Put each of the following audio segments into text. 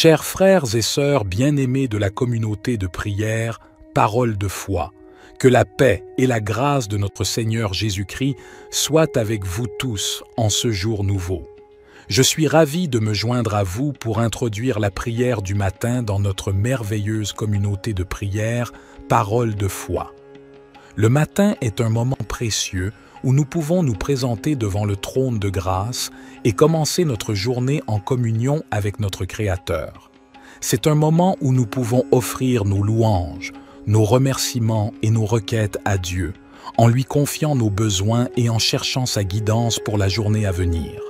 Chers frères et sœurs bien-aimés de la communauté de prière, parole de foi, que la paix et la grâce de notre Seigneur Jésus-Christ soient avec vous tous en ce jour nouveau. Je suis ravi de me joindre à vous pour introduire la prière du matin dans notre merveilleuse communauté de prière, parole de foi. Le matin est un moment précieux où nous pouvons nous présenter devant le trône de grâce et commencer notre journée en communion avec notre Créateur. C'est un moment où nous pouvons offrir nos louanges, nos remerciements et nos requêtes à Dieu, en lui confiant nos besoins et en cherchant sa guidance pour la journée à venir.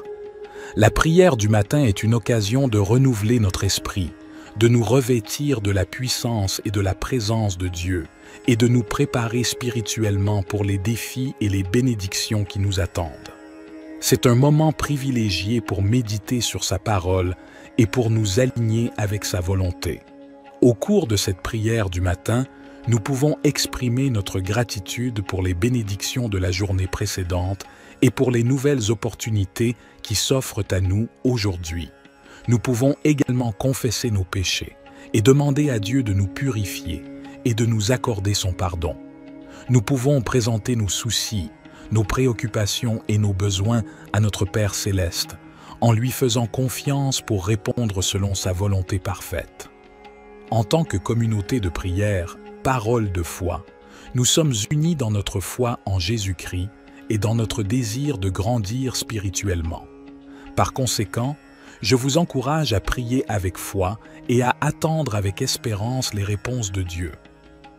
La prière du matin est une occasion de renouveler notre esprit, de nous revêtir de la puissance et de la présence de Dieu, et de nous préparer spirituellement pour les défis et les bénédictions qui nous attendent. C'est un moment privilégié pour méditer sur sa parole et pour nous aligner avec sa volonté. Au cours de cette prière du matin, nous pouvons exprimer notre gratitude pour les bénédictions de la journée précédente et pour les nouvelles opportunités qui s'offrent à nous aujourd'hui. Nous pouvons également confesser nos péchés et demander à Dieu de nous purifier et de nous accorder son pardon. Nous pouvons présenter nos soucis, nos préoccupations et nos besoins à notre Père céleste, en lui faisant confiance pour répondre selon sa volonté parfaite. En tant que communauté de prière, parole de foi, nous sommes unis dans notre foi en Jésus-Christ et dans notre désir de grandir spirituellement. Par conséquent, je vous encourage à prier avec foi et à attendre avec espérance les réponses de Dieu.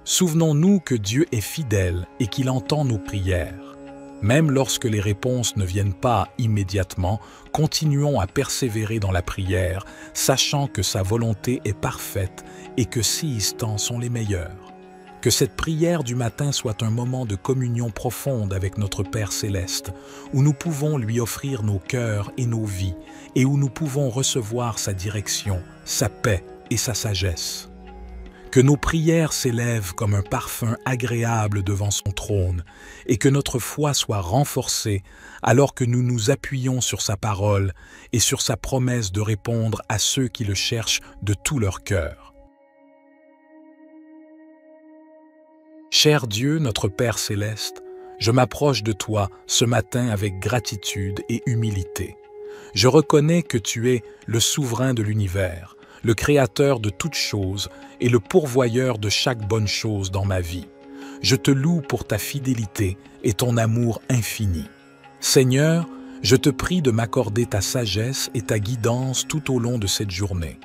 Souvenons-nous que Dieu est fidèle et qu'il entend nos prières. Même lorsque les réponses ne viennent pas immédiatement, continuons à persévérer dans la prière, sachant que sa volonté est parfaite et que ses instants sont les meilleurs. Que cette prière du matin soit un moment de communion profonde avec notre Père céleste, où nous pouvons lui offrir nos cœurs et nos vies, et où nous pouvons recevoir sa direction, sa paix et sa sagesse. Que nos prières s'élèvent comme un parfum agréable devant son trône, et que notre foi soit renforcée alors que nous nous appuyons sur sa parole et sur sa promesse de répondre à ceux qui le cherchent de tout leur cœur. Cher Dieu, notre Père céleste, je m'approche de toi ce matin avec gratitude et humilité. Je reconnais que tu es le souverain de l'univers, le créateur de toutes choses et le pourvoyeur de chaque bonne chose dans ma vie. Je te loue pour ta fidélité et ton amour infini. Seigneur, je te prie de m'accorder ta sagesse et ta guidance tout au long de cette journée.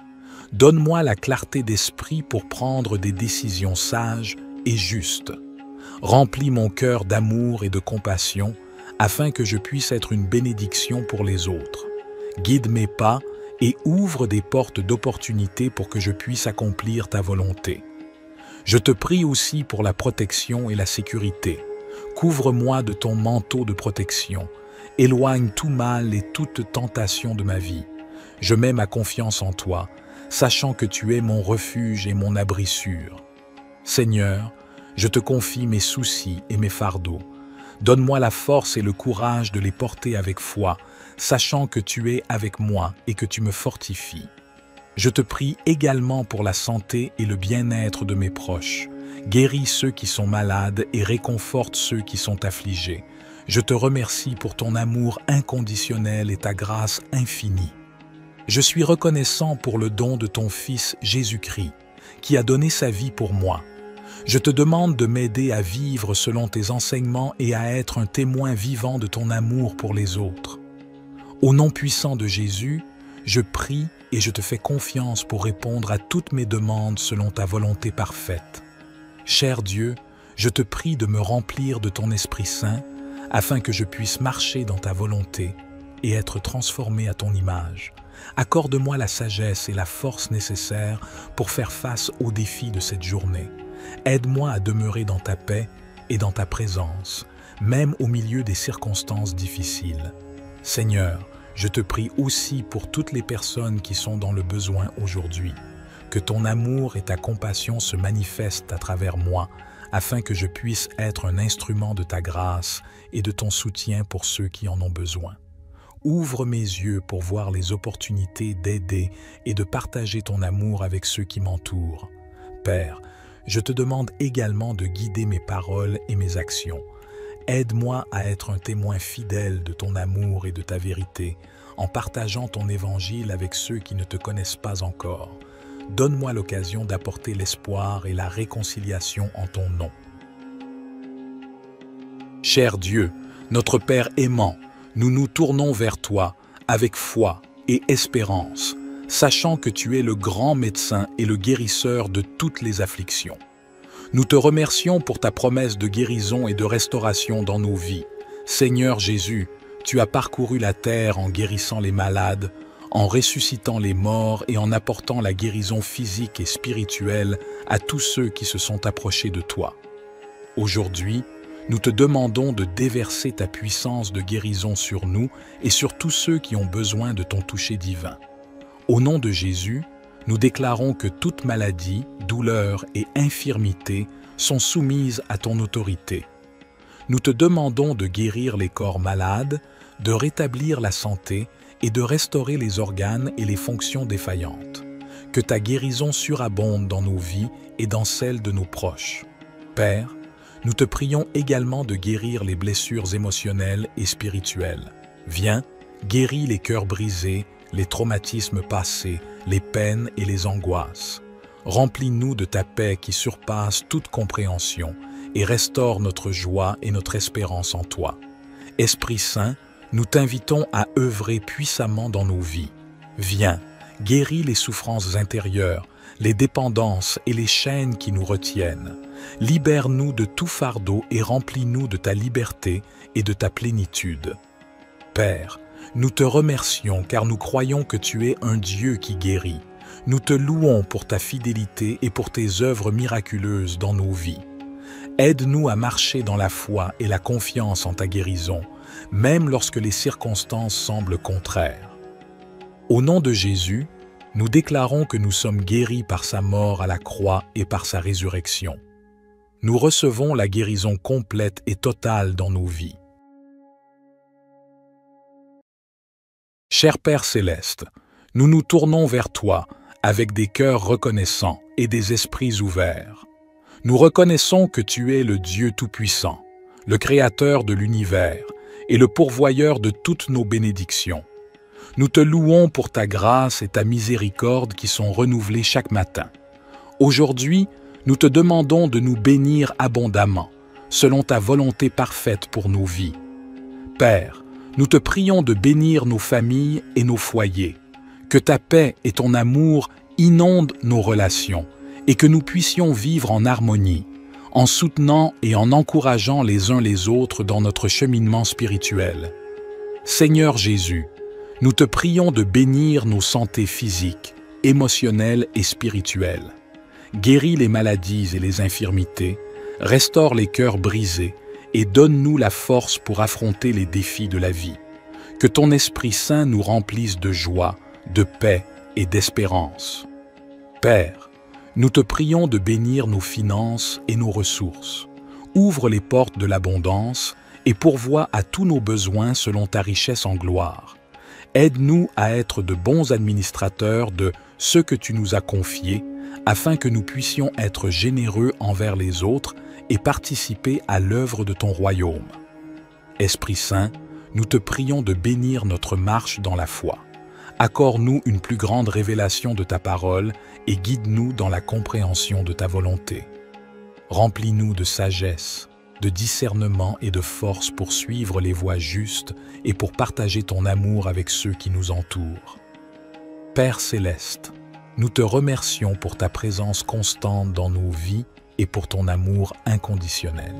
Donne-moi la clarté d'esprit pour prendre des décisions sages et justes. Remplis mon cœur d'amour et de compassion afin que je puisse être une bénédiction pour les autres. Guide mes pas et ouvre des portes d'opportunité pour que je puisse accomplir ta volonté. Je te prie aussi pour la protection et la sécurité. Couvre-moi de ton manteau de protection. Éloigne tout mal et toute tentation de ma vie. Je mets ma confiance en toi, sachant que tu es mon refuge et mon abri sûr. Seigneur, je te confie mes soucis et mes fardeaux. Donne-moi la force et le courage de les porter avec foi, sachant que tu es avec moi et que tu me fortifies. Je te prie également pour la santé et le bien-être de mes proches. Guéris ceux qui sont malades et réconforte ceux qui sont affligés. Je te remercie pour ton amour inconditionnel et ta grâce infinie. Je suis reconnaissant pour le don de ton Fils Jésus-Christ, qui a donné sa vie pour moi. Je te demande de m'aider à vivre selon tes enseignements et à être un témoin vivant de ton amour pour les autres. Au nom puissant de Jésus, je prie et je te fais confiance pour répondre à toutes mes demandes selon ta volonté parfaite. Cher Dieu, je te prie de me remplir de ton Esprit Saint afin que je puisse marcher dans ta volonté et être transformé à ton image. Accorde-moi la sagesse et la force nécessaires pour faire face aux défis de cette journée. Aide-moi à demeurer dans ta paix et dans ta présence, même au milieu des circonstances difficiles. Seigneur, je te prie aussi pour toutes les personnes qui sont dans le besoin aujourd'hui. Que ton amour et ta compassion se manifestent à travers moi, afin que je puisse être un instrument de ta grâce et de ton soutien pour ceux qui en ont besoin. ouvre mes yeux pour voir les opportunités d'aider et de partager ton amour avec ceux qui m'entourent. Père, je te demande également de guider mes paroles et mes actions. Aide-moi à être un témoin fidèle de ton amour et de ta vérité, en partageant ton évangile avec ceux qui ne te connaissent pas encore. Donne-moi l'occasion d'apporter l'espoir et la réconciliation en ton nom. Cher Dieu, notre Père aimant, nous nous tournons vers toi avec foi et espérance, sachant que tu es le grand médecin et le guérisseur de toutes les afflictions. Nous te remercions pour ta promesse de guérison et de restauration dans nos vies. Seigneur Jésus, tu as parcouru la terre en guérissant les malades, en ressuscitant les morts et en apportant la guérison physique et spirituelle à tous ceux qui se sont approchés de toi. Aujourd'hui, nous te demandons de déverser ta puissance de guérison sur nous et sur tous ceux qui ont besoin de ton toucher divin. Au nom de Jésus, nous déclarons que toute maladie, douleur et infirmité sont soumises à ton autorité. Nous te demandons de guérir les corps malades, de rétablir la santé et de restaurer les organes et les fonctions défaillantes. Que ta guérison surabonde dans nos vies et dans celles de nos proches. Père, nous te prions également de guérir les blessures émotionnelles et spirituelles. Viens, guéris les cœurs brisés, les traumatismes passés, les peines et les angoisses. Remplis-nous de ta paix qui surpasse toute compréhension et restaure notre joie et notre espérance en toi. Esprit Saint, nous t'invitons à œuvrer puissamment dans nos vies. Viens, guéris les souffrances intérieures, les dépendances et les chaînes qui nous retiennent. Libère-nous de tout fardeau et remplis-nous de ta liberté et de ta plénitude. Père, nous te remercions car nous croyons que tu es un Dieu qui guérit. Nous te louons pour ta fidélité et pour tes œuvres miraculeuses dans nos vies. Aide-nous à marcher dans la foi et la confiance en ta guérison, même lorsque les circonstances semblent contraires. Au nom de Jésus, nous déclarons que nous sommes guéris par sa mort à la croix et par sa résurrection. Nous recevons la guérison complète et totale dans nos vies. Cher Père céleste, nous nous tournons vers toi avec des cœurs reconnaissants et des esprits ouverts. Nous reconnaissons que tu es le Dieu Tout-Puissant, le Créateur de l'univers et le pourvoyeur de toutes nos bénédictions. Nous te louons pour ta grâce et ta miséricorde qui sont renouvelées chaque matin. Aujourd'hui, nous te demandons de nous bénir abondamment, selon ta volonté parfaite pour nos vies. Père, nous te prions de bénir nos familles et nos foyers, que ta paix et ton amour inondent nos relations et que nous puissions vivre en harmonie, en soutenant et en encourageant les uns les autres dans notre cheminement spirituel. Seigneur Jésus, nous te prions de bénir nos santé physiques, émotionnelles et spirituelles. Guéris les maladies et les infirmités, restaure les cœurs brisés et donne-nous la force pour affronter les défis de la vie. Que ton Esprit Saint nous remplisse de joie, de paix et d'espérance. Père, nous te prions de bénir nos finances et nos ressources. Ouvre les portes de l'abondance et pourvois à tous nos besoins selon ta richesse en gloire. Aide-nous à être de bons administrateurs de ce que tu nous as confié, afin que nous puissions être généreux envers les autres et participer à l'œuvre de ton royaume. Esprit Saint, nous te prions de bénir notre marche dans la foi. Accorde-nous une plus grande révélation de ta parole et guide-nous dans la compréhension de ta volonté. Remplis-nous de sagesse, de discernement et de force pour suivre les voies justes et pour partager ton amour avec ceux qui nous entourent. Père céleste, nous te remercions pour ta présence constante dans nos vies et pour ton amour inconditionnel.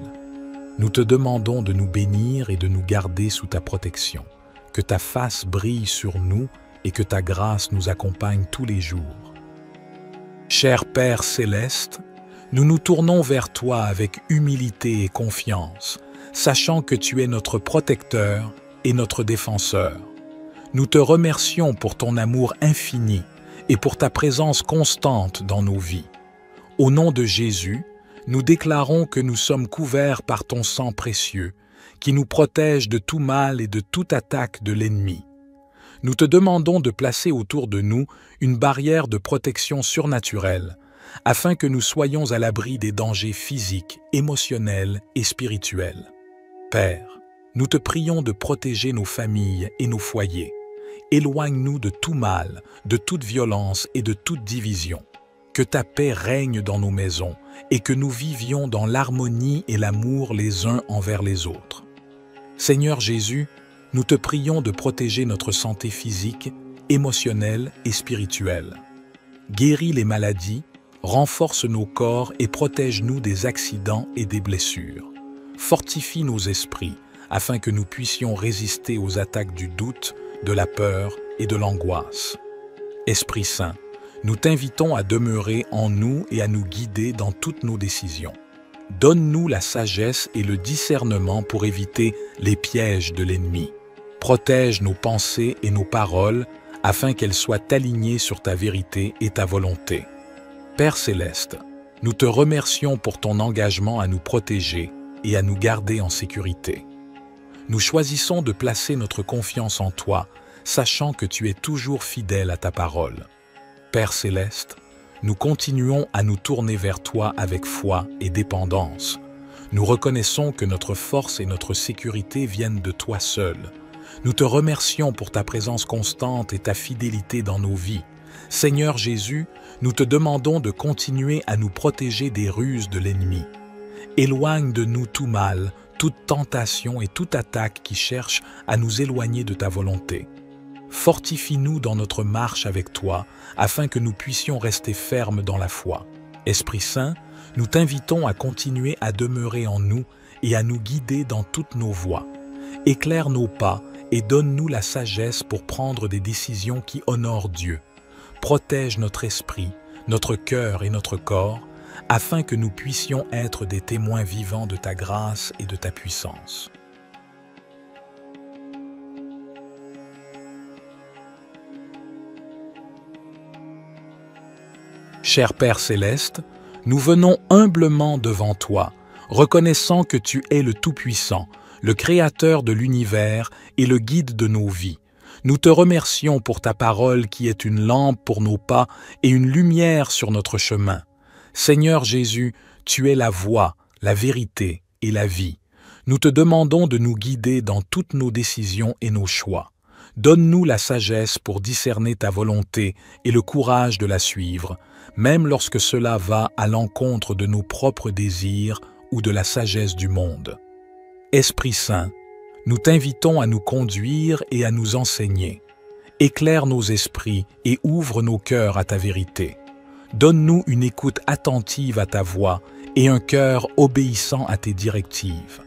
Nous te demandons de nous bénir et de nous garder sous ta protection, que ta face brille sur nous et que ta grâce nous accompagne tous les jours. Cher Père céleste, nous nous tournons vers toi avec humilité et confiance, sachant que tu es notre protecteur et notre défenseur. Nous te remercions pour ton amour infini et pour ta présence constante dans nos vies. Au nom de Jésus, nous déclarons que nous sommes couverts par ton sang précieux, qui nous protège de tout mal et de toute attaque de l'ennemi. nous te demandons de placer autour de nous une barrière de protection surnaturelle, afin que nous soyons à l'abri des dangers physiques, émotionnels et spirituels. Père, nous te prions de protéger nos familles et nos foyers. Éloigne-nous de tout mal, de toute violence et de toute division. Que ta paix règne dans nos maisons et que nous vivions dans l'harmonie et l'amour les uns envers les autres. Seigneur Jésus, nous te prions de protéger notre santé physique, émotionnelle et spirituelle. Guéris les maladies, renforce nos corps et protège-nous des accidents et des blessures. Fortifie nos esprits afin que nous puissions résister aux attaques du doute, de la peur et de l'angoisse. Esprit Saint, nous t'invitons à demeurer en nous et à nous guider dans toutes nos décisions. Donne-nous la sagesse et le discernement pour éviter les pièges de l'ennemi. Protège nos pensées et nos paroles afin qu'elles soient alignées sur ta vérité et ta volonté. Père Céleste, nous te remercions pour ton engagement à nous protéger et à nous garder en sécurité. Nous choisissons de placer notre confiance en toi, sachant que tu es toujours fidèle à ta parole. Père Céleste, nous continuons à nous tourner vers toi avec foi et dépendance. Nous reconnaissons que notre force et notre sécurité viennent de toi seul. Nous te remercions pour ta présence constante et ta fidélité dans nos vies. Seigneur Jésus, nous te demandons de continuer à nous protéger des ruses de l'ennemi. Éloigne de nous tout mal, toute tentation et toute attaque qui cherche à nous éloigner de ta volonté. Fortifie-nous dans notre marche avec toi, afin que nous puissions rester fermes dans la foi. Esprit Saint, nous t'invitons à continuer à demeurer en nous et à nous guider dans toutes nos voies. Éclaire nos pas et donne-nous la sagesse pour prendre des décisions qui honorent Dieu. Protège notre esprit, notre cœur et notre corps, afin que nous puissions être des témoins vivants de ta grâce et de ta puissance. Cher Père Céleste, nous venons humblement devant toi, reconnaissant que tu es le Tout-Puissant, le Créateur de l'univers et le guide de nos vies. Nous te remercions pour ta parole qui est une lampe pour nos pas et une lumière sur notre chemin. Seigneur Jésus, tu es la voie, la vérité et la vie. Nous te demandons de nous guider dans toutes nos décisions et nos choix. Donne-nous la sagesse pour discerner ta volonté et le courage de la suivre, même lorsque cela va à l'encontre de nos propres désirs ou de la sagesse du monde. Esprit Saint, nous t'invitons à nous conduire et à nous enseigner. Éclaire nos esprits et ouvre nos cœurs à ta vérité. Donne-nous une écoute attentive à ta voix et un cœur obéissant à tes directives.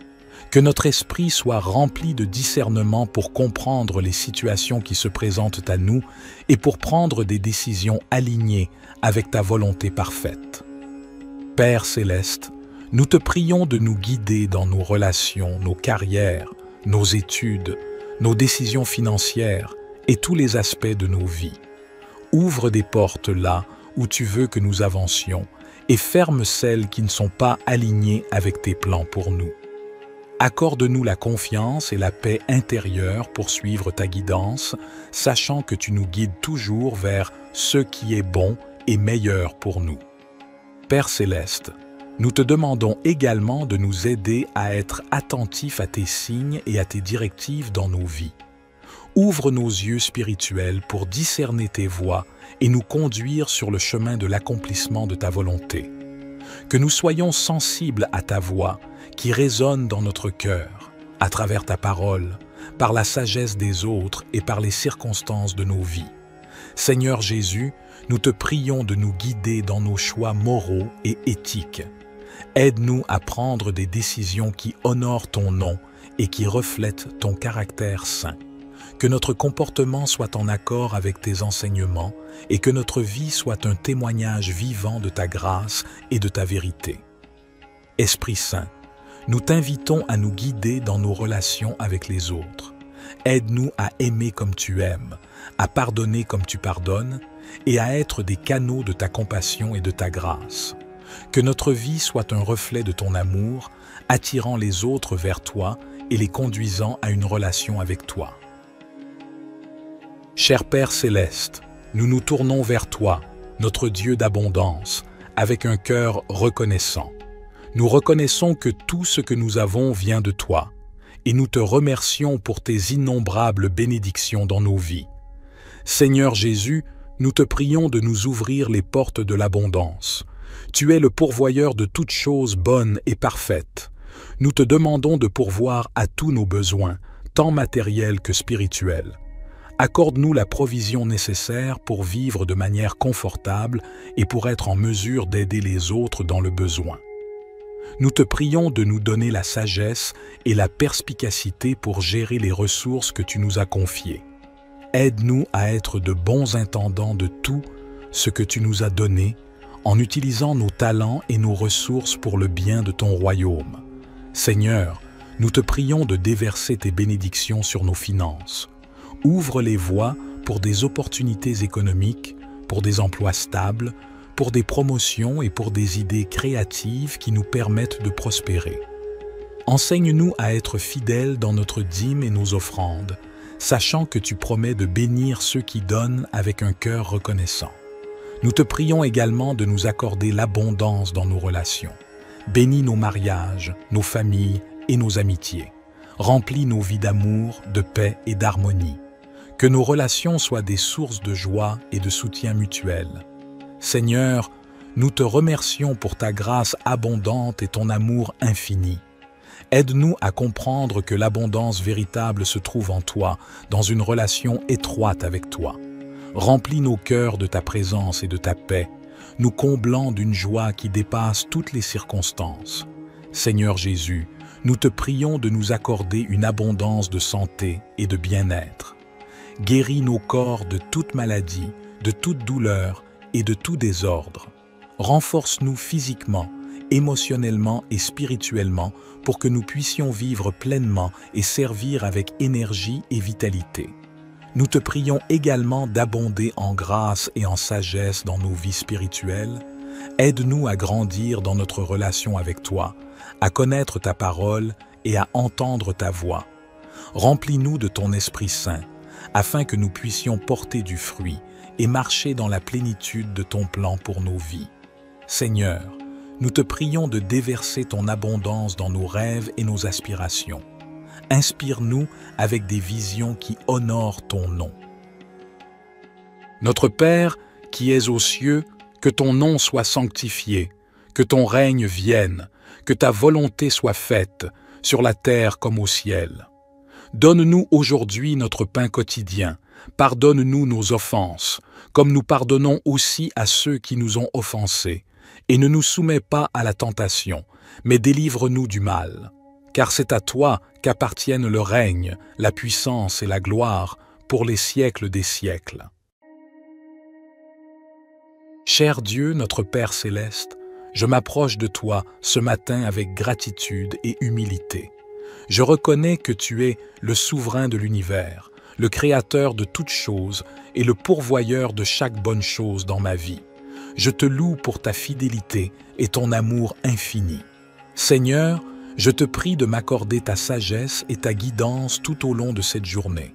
Que notre esprit soit rempli de discernement pour comprendre les situations qui se présentent à nous et pour prendre des décisions alignées avec ta volonté parfaite. Père Céleste, nous te prions de nous guider dans nos relations, nos carrières, nos études, nos décisions financières et tous les aspects de nos vies. Ouvre des portes là où tu veux que nous avancions et ferme celles qui ne sont pas alignées avec tes plans pour nous. Accorde-nous la confiance et la paix intérieure pour suivre ta guidance, sachant que tu nous guides toujours vers ce qui est bon et meilleur pour nous. Père Céleste, nous te demandons également de nous aider à être attentifs à tes signes et à tes directives dans nos vies. Ouvre nos yeux spirituels pour discerner tes voies et nous conduire sur le chemin de l'accomplissement de ta volonté. Que nous soyons sensibles à ta voix qui résonne dans notre cœur, à travers ta parole, par la sagesse des autres et par les circonstances de nos vies. Seigneur Jésus, nous te prions de nous guider dans nos choix moraux et éthiques. Aide-nous à prendre des décisions qui honorent ton nom et qui reflètent ton caractère saint. Que notre comportement soit en accord avec tes enseignements et que notre vie soit un témoignage vivant de ta grâce et de ta vérité. Esprit Saint, nous t'invitons à nous guider dans nos relations avec les autres. Aide-nous à aimer comme tu aimes, à pardonner comme tu pardonnes et à être des canaux de ta compassion et de ta grâce. Que notre vie soit un reflet de ton amour, attirant les autres vers toi et les conduisant à une relation avec toi. Cher Père céleste, nous nous tournons vers toi, notre Dieu d'abondance, avec un cœur reconnaissant. Nous reconnaissons que tout ce que nous avons vient de toi, et nous te remercions pour tes innombrables bénédictions dans nos vies. Seigneur Jésus, nous te prions de nous ouvrir les portes de l'abondance. Tu es le pourvoyeur de toutes choses bonnes et parfaites. Nous te demandons de pourvoir à tous nos besoins, tant matériels que spirituels. Accorde-nous la provision nécessaire pour vivre de manière confortable et pour être en mesure d'aider les autres dans le besoin. Nous te prions de nous donner la sagesse et la perspicacité pour gérer les ressources que tu nous as confiées. Aide-nous à être de bons intendants de tout ce que tu nous as donné, en utilisant nos talents et nos ressources pour le bien de ton royaume. Seigneur, nous te prions de déverser tes bénédictions sur nos finances. Ouvre les voies pour des opportunités économiques, pour des emplois stables, pour des promotions et pour des idées créatives qui nous permettent de prospérer. Enseigne-nous à être fidèles dans notre dîme et nos offrandes, sachant que tu promets de bénir ceux qui donnent avec un cœur reconnaissant. Nous te prions également de nous accorder l'abondance dans nos relations. Bénis nos mariages, nos familles et nos amitiés. Remplis nos vies d'amour, de paix et d'harmonie. Que nos relations soient des sources de joie et de soutien mutuel. Seigneur, nous te remercions pour ta grâce abondante et ton amour infini. Aide-nous à comprendre que l'abondance véritable se trouve en toi, dans une relation étroite avec toi. Remplis nos cœurs de ta présence et de ta paix, nous comblant d'une joie qui dépasse toutes les circonstances. Seigneur Jésus, nous te prions de nous accorder une abondance de santé et de bien-être. Guéris nos corps de toute maladie, de toute douleur et de tout désordre. Renforce-nous physiquement, émotionnellement et spirituellement pour que nous puissions vivre pleinement et servir avec énergie et vitalité. Nous te prions également d'abonder en grâce et en sagesse dans nos vies spirituelles. Aide-nous à grandir dans notre relation avec toi, à connaître ta parole et à entendre ta voix. Remplis-nous de ton Esprit Saint, afin que nous puissions porter du fruit et marcher dans la plénitude de ton plan pour nos vies. Seigneur, nous te prions de déverser ton abondance dans nos rêves et nos aspirations. Inspire-nous avec des visions qui honorent ton nom. Notre Père, qui es aux cieux, que ton nom soit sanctifié, que ton règne vienne, que ta volonté soit faite, sur la terre comme au ciel. Donne-nous aujourd'hui notre pain quotidien. Pardonne-nous nos offenses, comme nous pardonnons aussi à ceux qui nous ont offensés. Et ne nous soumets pas à la tentation, mais délivre-nous du mal. Car c'est à toi qu'appartiennent le règne, la puissance et la gloire pour les siècles des siècles. Cher Dieu, notre Père céleste, je m'approche de toi ce matin avec gratitude et humilité. Je reconnais que tu es le souverain de l'univers, le créateur de toutes choses et le pourvoyeur de chaque bonne chose dans ma vie. Je te loue pour ta fidélité et ton amour infini. Seigneur, je te prie de m'accorder ta sagesse et ta guidance tout au long de cette journée.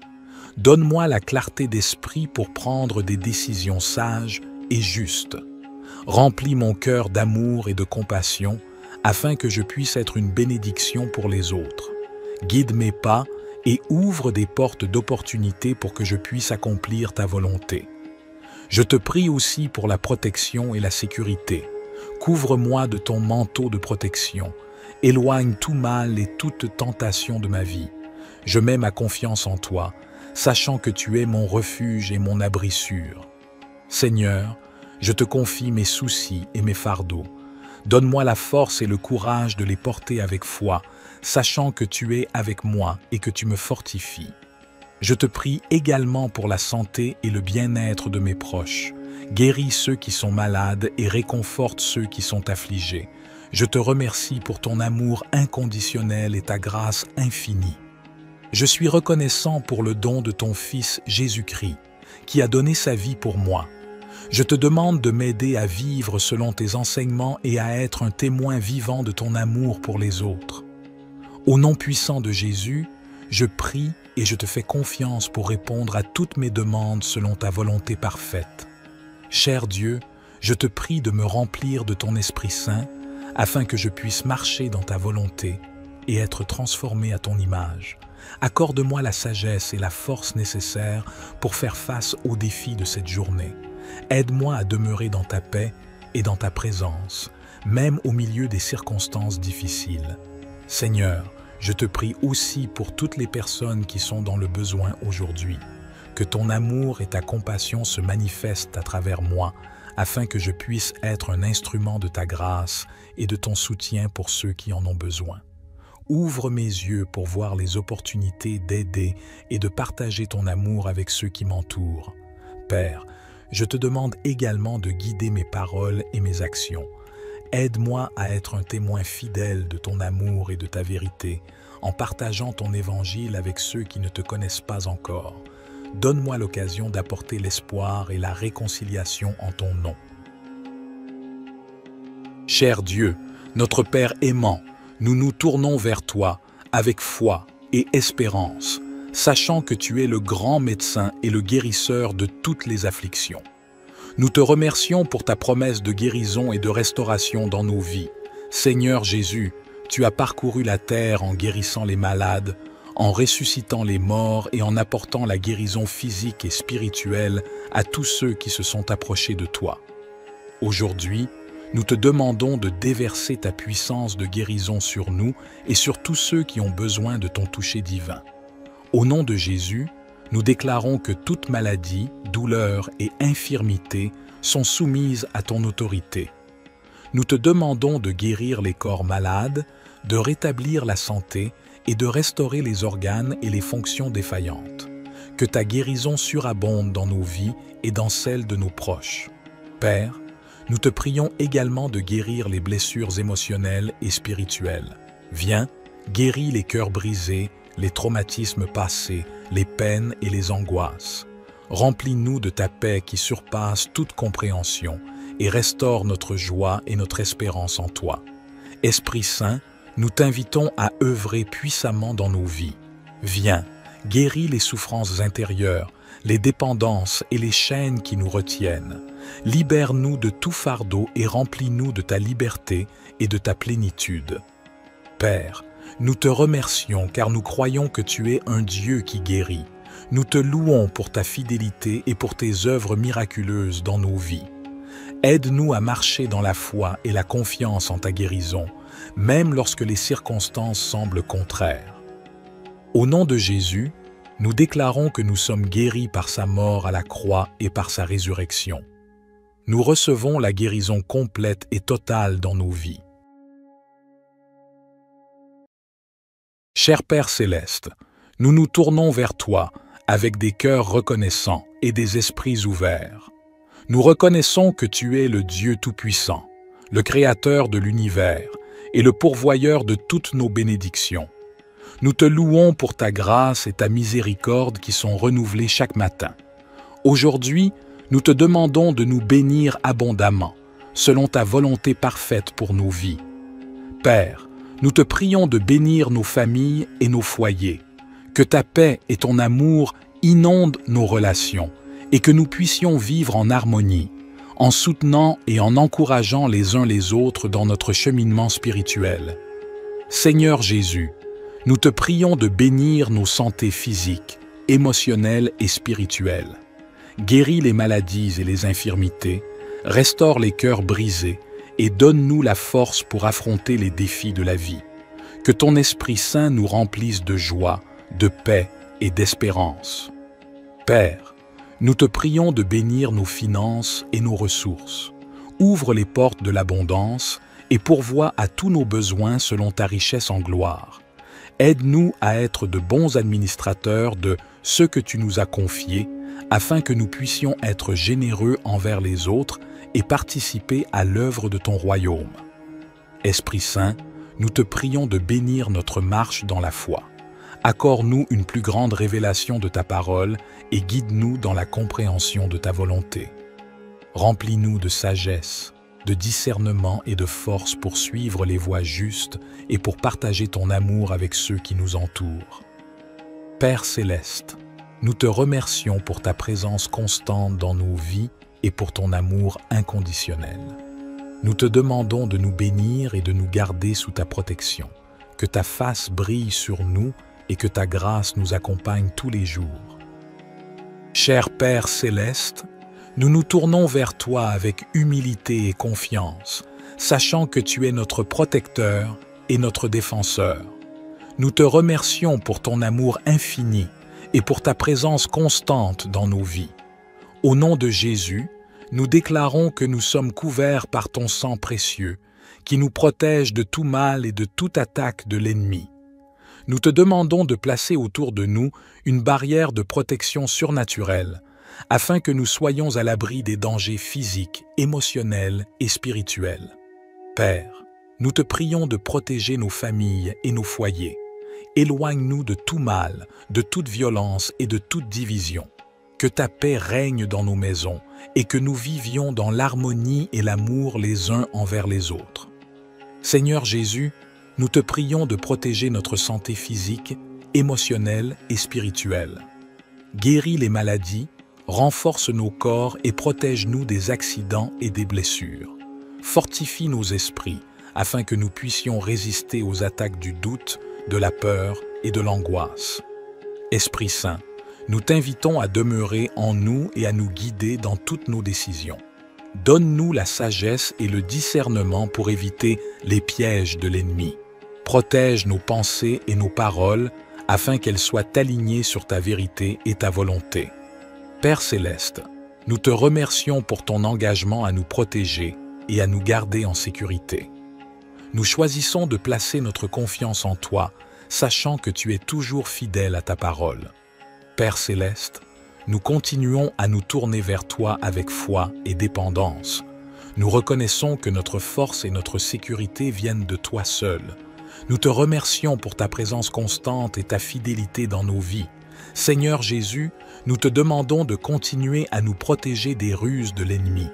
Donne-moi la clarté d'esprit pour prendre des décisions sages et justes. Remplis mon cœur d'amour et de compassion afin que je puisse être une bénédiction pour les autres. Guide mes pas et ouvre des portes d'opportunité pour que je puisse accomplir ta volonté. Je te prie aussi pour la protection et la sécurité. Couvre-moi de ton manteau de protection. Éloigne tout mal et toute tentation de ma vie. Je mets ma confiance en toi, sachant que tu es mon refuge et mon abri sûr. Seigneur, je te confie mes soucis et mes fardeaux. Donne-moi la force et le courage de les porter avec foi, sachant que tu es avec moi et que tu me fortifies. Je te prie également pour la santé et le bien-être de mes proches. Guéris ceux qui sont malades et réconforte ceux qui sont affligés. Je te remercie pour ton amour inconditionnel et ta grâce infinie. Je suis reconnaissant pour le don de ton Fils Jésus-Christ, qui a donné sa vie pour moi. Je te demande de m'aider à vivre selon tes enseignements et à être un témoin vivant de ton amour pour les autres. Au nom puissant de Jésus, je prie et je te fais confiance pour répondre à toutes mes demandes selon ta volonté parfaite. Cher Dieu, je te prie de me remplir de ton Esprit Saint afin que je puisse marcher dans ta volonté et être transformé à ton image. Accorde-moi la sagesse et la force nécessaires pour faire face aux défis de cette journée. Aide-moi à demeurer dans ta paix et dans ta présence, même au milieu des circonstances difficiles. Seigneur, je te prie aussi pour toutes les personnes qui sont dans le besoin aujourd'hui. Que ton amour et ta compassion se manifestent à travers moi, afin que je puisse être un instrument de ta grâce et de ton soutien pour ceux qui en ont besoin. Ouvre mes yeux pour voir les opportunités d'aider et de partager ton amour avec ceux qui m'entourent. Père, je te demande également de guider mes paroles et mes actions. Aide-moi à être un témoin fidèle de ton amour et de ta vérité, en partageant ton évangile avec ceux qui ne te connaissent pas encore. Donne-moi l'occasion d'apporter l'espoir et la réconciliation en ton nom. Cher Dieu, notre Père aimant, nous nous tournons vers toi avec foi et espérance, sachant que tu es le grand médecin et le guérisseur de toutes les afflictions. Nous te remercions pour ta promesse de guérison et de restauration dans nos vies. Seigneur Jésus, tu as parcouru la terre en guérissant les malades, en ressuscitant les morts et en apportant la guérison physique et spirituelle à tous ceux qui se sont approchés de toi. Aujourd'hui, nous te demandons de déverser ta puissance de guérison sur nous et sur tous ceux qui ont besoin de ton toucher divin. Au nom de Jésus, nous déclarons que toute maladie, douleur et infirmité sont soumises à ton autorité. Nous te demandons de guérir les corps malades, de rétablir la santé et de restaurer les organes et les fonctions défaillantes. Que ta guérison surabonde dans nos vies et dans celles de nos proches. Père, nous te prions également de guérir les blessures émotionnelles et spirituelles. Viens, guéris les cœurs brisés, les traumatismes passés, les peines et les angoisses. Remplis-nous de ta paix qui surpasse toute compréhension et restaure notre joie et notre espérance en toi. Esprit Saint, nous t'invitons à œuvrer puissamment dans nos vies. Viens, guéris les souffrances intérieures, les dépendances et les chaînes qui nous retiennent. Libère-nous de tout fardeau et remplis-nous de ta liberté et de ta plénitude. Père, nous te remercions car nous croyons que tu es un Dieu qui guérit. Nous te louons pour ta fidélité et pour tes œuvres miraculeuses dans nos vies. Aide-nous à marcher dans la foi et la confiance en ta guérison, même lorsque les circonstances semblent contraires. Au nom de Jésus, nous déclarons que nous sommes guéris par sa mort à la croix et par sa résurrection. Nous recevons la guérison complète et totale dans nos vies. Cher Père céleste, nous nous tournons vers toi avec des cœurs reconnaissants et des esprits ouverts. Nous reconnaissons que tu es le Dieu Tout-Puissant, le Créateur de l'univers et le pourvoyeur de toutes nos bénédictions. Nous te louons pour ta grâce et ta miséricorde qui sont renouvelées chaque matin. Aujourd'hui, nous te demandons de nous bénir abondamment, selon ta volonté parfaite pour nos vies. Père, nous te prions de bénir nos familles et nos foyers, que ta paix et ton amour inondent nos relations et que nous puissions vivre en harmonie, en soutenant et en encourageant les uns les autres dans notre cheminement spirituel. Seigneur Jésus, nous te prions de bénir nos santé physiques, émotionnelles et spirituelles. Guéris les maladies et les infirmités, restaure les cœurs brisés et donne-nous la force pour affronter les défis de la vie. Que ton Esprit Saint nous remplisse de joie, de paix et d'espérance. Père, nous te prions de bénir nos finances et nos ressources. Ouvre les portes de l'abondance et pourvois à tous nos besoins selon ta richesse en gloire. Aide-nous à être de bons administrateurs de ce que tu nous as confié, afin que nous puissions être généreux envers les autres et participer à l'œuvre de ton royaume. Esprit Saint, nous te prions de bénir notre marche dans la foi. Accorde-nous une plus grande révélation de ta parole et guide-nous dans la compréhension de ta volonté. Remplis-nous de sagesse, de discernement et de force pour suivre les voies justes et pour partager ton amour avec ceux qui nous entourent. Père céleste, nous te remercions pour ta présence constante dans nos vies et pour ton amour inconditionnel. Nous te demandons de nous bénir et de nous garder sous ta protection, que ta face brille sur nous et que ta grâce nous accompagne tous les jours. Cher Père céleste, nous nous tournons vers toi avec humilité et confiance, sachant que tu es notre protecteur et notre défenseur. Nous te remercions pour ton amour infini et pour ta présence constante dans nos vies. Au nom de Jésus, nous déclarons que nous sommes couverts par ton sang précieux, qui nous protège de tout mal et de toute attaque de l'ennemi. Nous te demandons de placer autour de nous une barrière de protection surnaturelle, afin que nous soyons à l'abri des dangers physiques, émotionnels et spirituels. Père, nous te prions de protéger nos familles et nos foyers. Éloigne-nous de tout mal, de toute violence et de toute division. Que ta paix règne dans nos maisons et que nous vivions dans l'harmonie et l'amour les uns envers les autres. Seigneur Jésus, nous te prions de protéger notre santé physique, émotionnelle et spirituelle. Guéris les maladies, renforce nos corps et protège-nous des accidents et des blessures. Fortifie nos esprits afin que nous puissions résister aux attaques du doute, de la peur et de l'angoisse. Esprit Saint, nous t'invitons à demeurer en nous et à nous guider dans toutes nos décisions. Donne-nous la sagesse et le discernement pour éviter les pièges de l'ennemi. Protège nos pensées et nos paroles afin qu'elles soient alignées sur ta vérité et ta volonté. Père céleste, nous te remercions pour ton engagement à nous protéger et à nous garder en sécurité. Nous choisissons de placer notre confiance en toi, sachant que tu es toujours fidèle à ta parole. Père céleste, nous continuons à nous tourner vers toi avec foi et dépendance. Nous reconnaissons que notre force et notre sécurité viennent de toi seul. Nous te remercions pour ta présence constante et ta fidélité dans nos vies. Seigneur Jésus, nous te demandons de continuer à nous protéger des ruses de l'ennemi.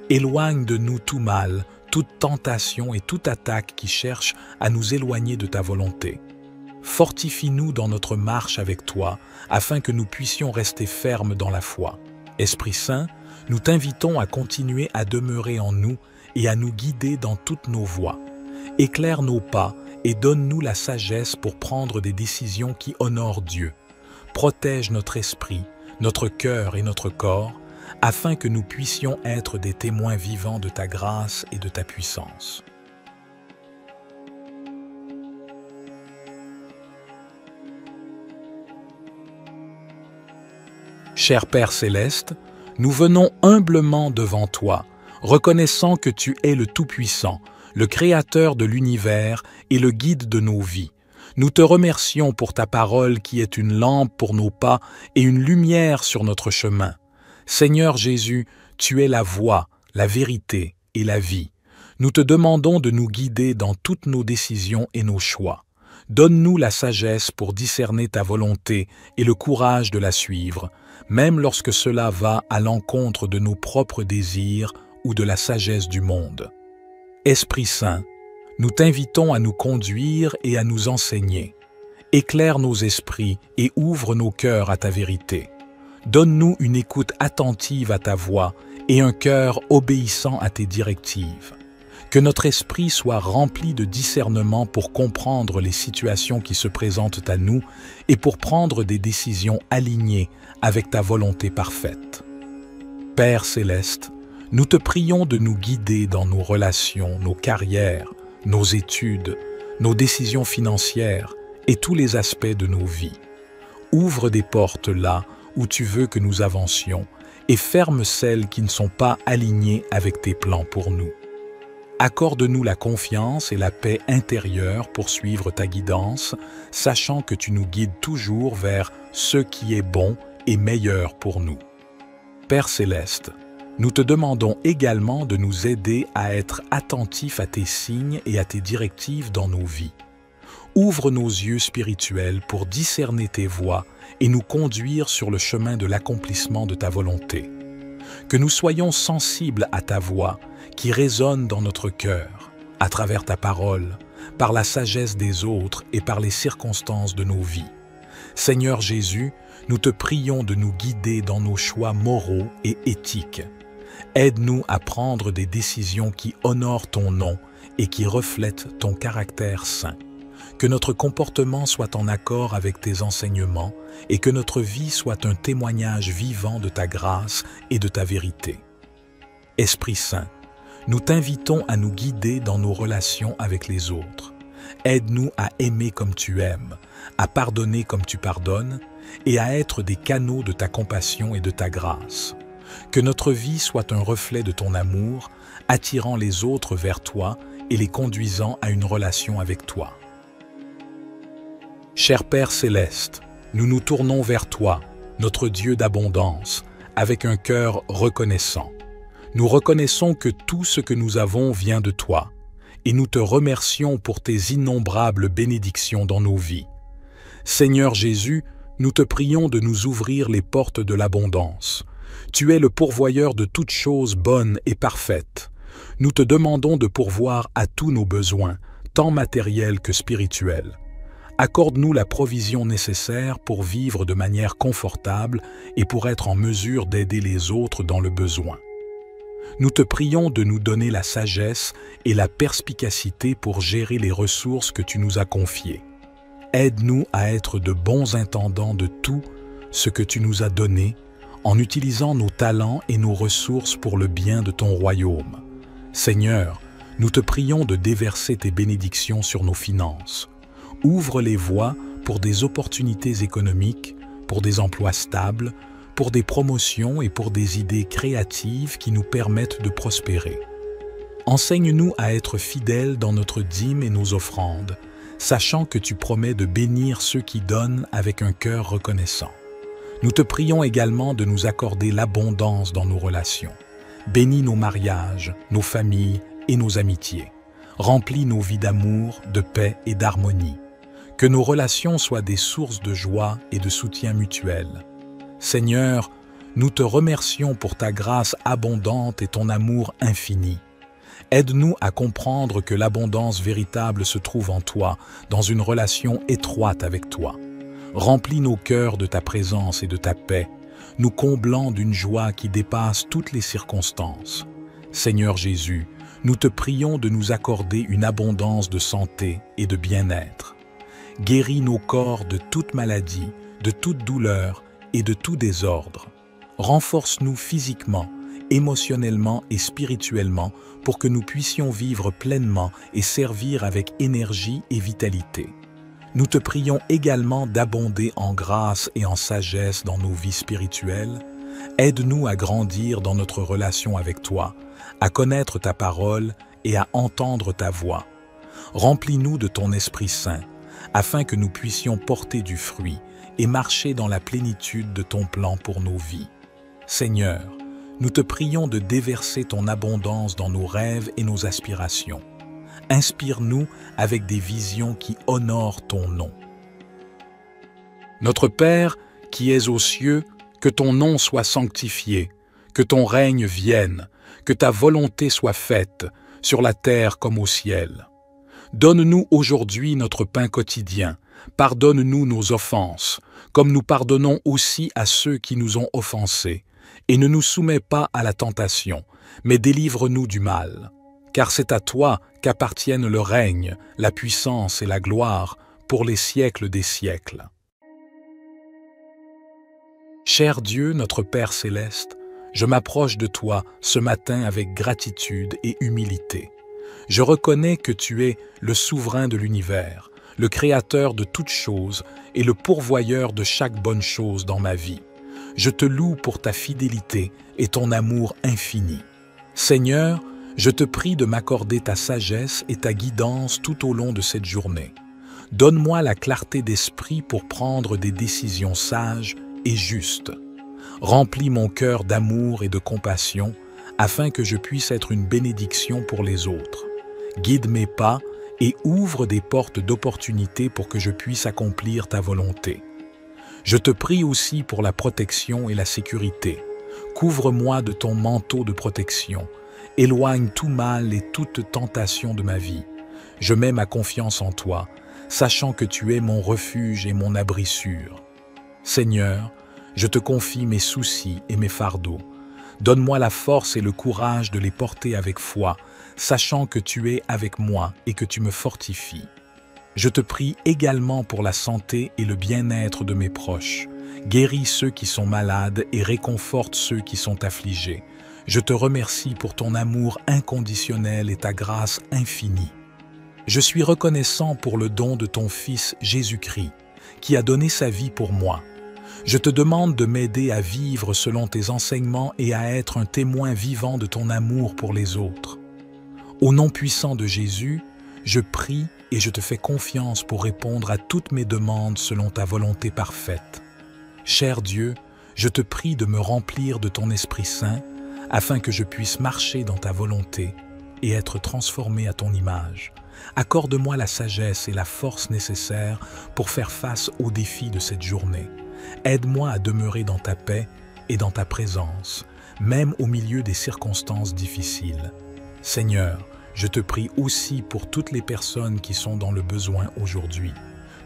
Éloigne de nous tout mal, toute tentation et toute attaque qui cherche à nous éloigner de ta volonté. Fortifie-nous dans notre marche avec toi, afin que nous puissions rester fermes dans la foi. Esprit Saint, nous t'invitons à continuer à demeurer en nous et à nous guider dans toutes nos voies. Éclaire nos pas et donne-nous la sagesse pour prendre des décisions qui honorent Dieu. Protège notre esprit, notre cœur et notre corps, afin que nous puissions être des témoins vivants de ta grâce et de ta puissance. Cher Père céleste, nous venons humblement devant toi, reconnaissant que tu es le Tout-Puissant, le Créateur de l'univers et le guide de nos vies. Nous te remercions pour ta parole qui est une lampe pour nos pas et une lumière sur notre chemin. Seigneur Jésus, tu es la voie, la vérité et la vie. Nous te demandons de nous guider dans toutes nos décisions et nos choix. Donne-nous la sagesse pour discerner ta volonté et le courage de la suivre, même lorsque cela va à l'encontre de nos propres désirs ou de la sagesse du monde. Esprit Saint, nous t'invitons à nous conduire et à nous enseigner. Éclaire nos esprits et ouvre nos cœurs à ta vérité. Donne-nous une écoute attentive à ta voix et un cœur obéissant à tes directives. Que notre esprit soit rempli de discernement pour comprendre les situations qui se présentent à nous et pour prendre des décisions alignées avec ta volonté parfaite. Père céleste, nous te prions de nous guider dans nos relations, nos carrières, nos études, nos décisions financières et tous les aspects de nos vies. Ouvre des portes là où tu veux que nous avancions et ferme celles qui ne sont pas alignées avec tes plans pour nous. Accorde-nous la confiance et la paix intérieure pour suivre ta guidance, sachant que tu nous guides toujours vers ce qui est bon et meilleur pour nous. Père céleste, nous te demandons également de nous aider à être attentifs à tes signes et à tes directives dans nos vies. Ouvre nos yeux spirituels pour discerner tes voies et nous conduire sur le chemin de l'accomplissement de ta volonté. Que nous soyons sensibles à ta voix qui résonne dans notre cœur, à travers ta parole, par la sagesse des autres et par les circonstances de nos vies. Seigneur Jésus, nous te prions de nous guider dans nos choix moraux et éthiques. Aide-nous à prendre des décisions qui honorent ton nom et qui reflètent ton caractère saint. Que notre comportement soit en accord avec tes enseignements et que notre vie soit un témoignage vivant de ta grâce et de ta vérité. Esprit Saint, nous t'invitons à nous guider dans nos relations avec les autres. Aide-nous à aimer comme tu aimes, à pardonner comme tu pardonnes et à être des canaux de ta compassion et de ta grâce. Que notre vie soit un reflet de ton amour, attirant les autres vers toi et les conduisant à une relation avec toi. Cher Père céleste, nous nous tournons vers toi, notre Dieu d'abondance, avec un cœur reconnaissant. Nous reconnaissons que tout ce que nous avons vient de toi, et nous te remercions pour tes innombrables bénédictions dans nos vies. Seigneur Jésus, nous te prions de nous ouvrir les portes de l'abondance. Tu es le pourvoyeur de toutes choses bonnes et parfaites. Nous te demandons de pourvoir à tous nos besoins, tant matériels que spirituels. Accorde-nous la provision nécessaire pour vivre de manière confortable et pour être en mesure d'aider les autres dans le besoin. Nous te prions de nous donner la sagesse et la perspicacité pour gérer les ressources que tu nous as confiées. Aide-nous à être de bons intendants de tout ce que tu nous as donné, en utilisant nos talents et nos ressources pour le bien de ton royaume. Seigneur, nous te prions de déverser tes bénédictions sur nos finances. Ouvre les voies pour des opportunités économiques, pour des emplois stables, pour des promotions et pour des idées créatives qui nous permettent de prospérer. Enseigne-nous à être fidèles dans notre dîme et nos offrandes, sachant que tu promets de bénir ceux qui donnent avec un cœur reconnaissant. Nous te prions également de nous accorder l'abondance dans nos relations. Bénis nos mariages, nos familles et nos amitiés. Remplis nos vies d'amour, de paix et d'harmonie. Que nos relations soient des sources de joie et de soutien mutuel. Seigneur, nous te remercions pour ta grâce abondante et ton amour infini. Aide-nous à comprendre que l'abondance véritable se trouve en toi, dans une relation étroite avec toi. Remplis nos cœurs de ta présence et de ta paix, nous comblant d'une joie qui dépasse toutes les circonstances. Seigneur Jésus, nous te prions de nous accorder une abondance de santé et de bien-être. Guéris nos corps de toute maladie, de toute douleur et de tout désordre. Renforce-nous physiquement, émotionnellement et spirituellement pour que nous puissions vivre pleinement et servir avec énergie et vitalité. Nous te prions également d'abonder en grâce et en sagesse dans nos vies spirituelles. Aide-nous à grandir dans notre relation avec toi, à connaître ta parole et à entendre ta voix. Remplis-nous de ton Esprit Saint, afin que nous puissions porter du fruit et marcher dans la plénitude de ton plan pour nos vies. Seigneur, nous te prions de déverser ton abondance dans nos rêves et nos aspirations. Inspire-nous avec des visions qui honorent ton nom. Notre Père, qui es aux cieux, que ton nom soit sanctifié, que ton règne vienne, que ta volonté soit faite, sur la terre comme au ciel. Donne-nous aujourd'hui notre pain quotidien, pardonne-nous nos offenses, comme nous pardonnons aussi à ceux qui nous ont offensés, et ne nous soumets pas à la tentation, mais délivre-nous du mal. Car c'est à toi qu'appartiennent le règne, la puissance et la gloire pour les siècles des siècles. Cher Dieu, notre Père céleste, je m'approche de toi ce matin avec gratitude et humilité. Je reconnais que tu es le souverain de l'univers, le créateur de toutes choses et le pourvoyeur de chaque bonne chose dans ma vie. Je te loue pour ta fidélité et ton amour infini. Seigneur, je te prie de m'accorder ta sagesse et ta guidance tout au long de cette journée. Donne-moi la clarté d'esprit pour prendre des décisions sages et justes. Remplis mon cœur d'amour et de compassion afin que je puisse être une bénédiction pour les autres. Guide mes pas et ouvre des portes d'opportunité pour que je puisse accomplir ta volonté. Je te prie aussi pour la protection et la sécurité. Couvre-moi de ton manteau de protection. Éloigne tout mal et toute tentation de ma vie. Je mets ma confiance en toi, sachant que tu es mon refuge et mon abri sûr. Seigneur, je te confie mes soucis et mes fardeaux. Donne-moi la force et le courage de les porter avec foi, sachant que tu es avec moi et que tu me fortifies. Je te prie également pour la santé et le bien-être de mes proches. Guéris ceux qui sont malades et réconforte ceux qui sont affligés. Je te remercie pour ton amour inconditionnel et ta grâce infinie. Je suis reconnaissant pour le don de ton Fils Jésus-Christ, qui a donné sa vie pour moi. Je te demande de m'aider à vivre selon tes enseignements et à être un témoin vivant de ton amour pour les autres. Au nom puissant de Jésus, je prie et je te fais confiance pour répondre à toutes mes demandes selon ta volonté parfaite. Cher Dieu, je te prie de me remplir de ton Esprit Saint afin que je puisse marcher dans ta volonté et être transformé à ton image. Accorde-moi la sagesse et la force nécessaires pour faire face aux défis de cette journée. Aide-moi à demeurer dans ta paix et dans ta présence, même au milieu des circonstances difficiles. Seigneur, je te prie aussi pour toutes les personnes qui sont dans le besoin aujourd'hui.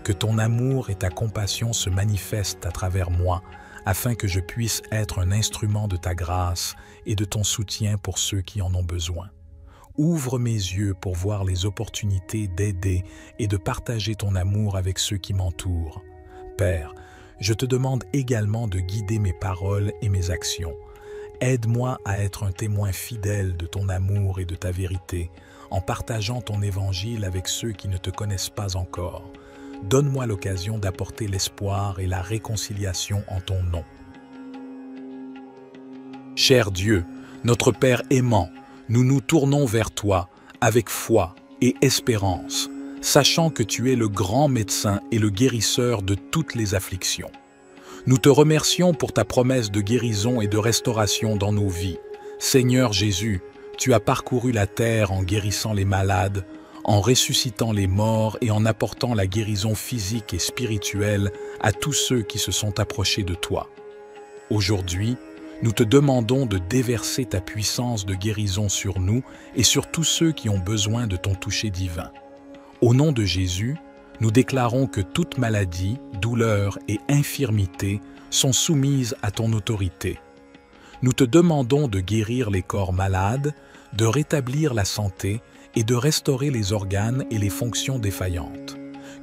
Que ton amour et ta compassion se manifestent à travers moi, afin que je puisse être un instrument de ta grâce et de ton soutien pour ceux qui en ont besoin. Ouvre mes yeux pour voir les opportunités d'aider et de partager ton amour avec ceux qui m'entourent. Père, je te demande également de guider mes paroles et mes actions. Aide-moi à être un témoin fidèle de ton amour et de ta vérité, en partageant ton évangile avec ceux qui ne te connaissent pas encore. Donne-moi l'occasion d'apporter l'espoir et la réconciliation en ton nom. Cher Dieu, notre Père aimant, nous nous tournons vers toi avec foi et espérance, sachant que tu es le grand médecin et le guérisseur de toutes les afflictions. Nous te remercions pour ta promesse de guérison et de restauration dans nos vies. Seigneur Jésus, tu as parcouru la terre en guérissant les malades, en ressuscitant les morts et en apportant la guérison physique et spirituelle à tous ceux qui se sont approchés de toi. Aujourd'hui, nous te demandons de déverser ta puissance de guérison sur nous et sur tous ceux qui ont besoin de ton toucher divin. Au nom de Jésus, nous déclarons que toute maladie, douleur et infirmité sont soumises à ton autorité. Nous te demandons de guérir les corps malades, de rétablir la santé et de restaurer les organes et les fonctions défaillantes.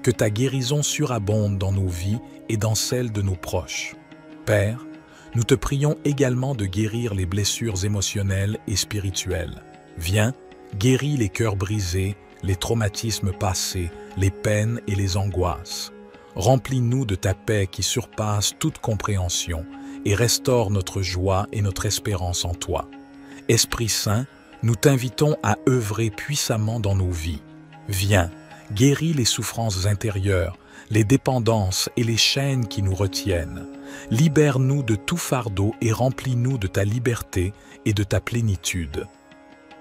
Que ta guérison surabonde dans nos vies et dans celles de nos proches. Père, nous te prions également de guérir les blessures émotionnelles et spirituelles. Viens, guéris les cœurs brisés, les traumatismes passés, les peines et les angoisses. Remplis-nous de ta paix qui surpasse toute compréhension et restaure notre joie et notre espérance en toi. Esprit Saint, nous t'invitons à œuvrer puissamment dans nos vies. Viens, guéris les souffrances intérieures, les dépendances et les chaînes qui nous retiennent. Libère-nous de tout fardeau et remplis-nous de ta liberté et de ta plénitude.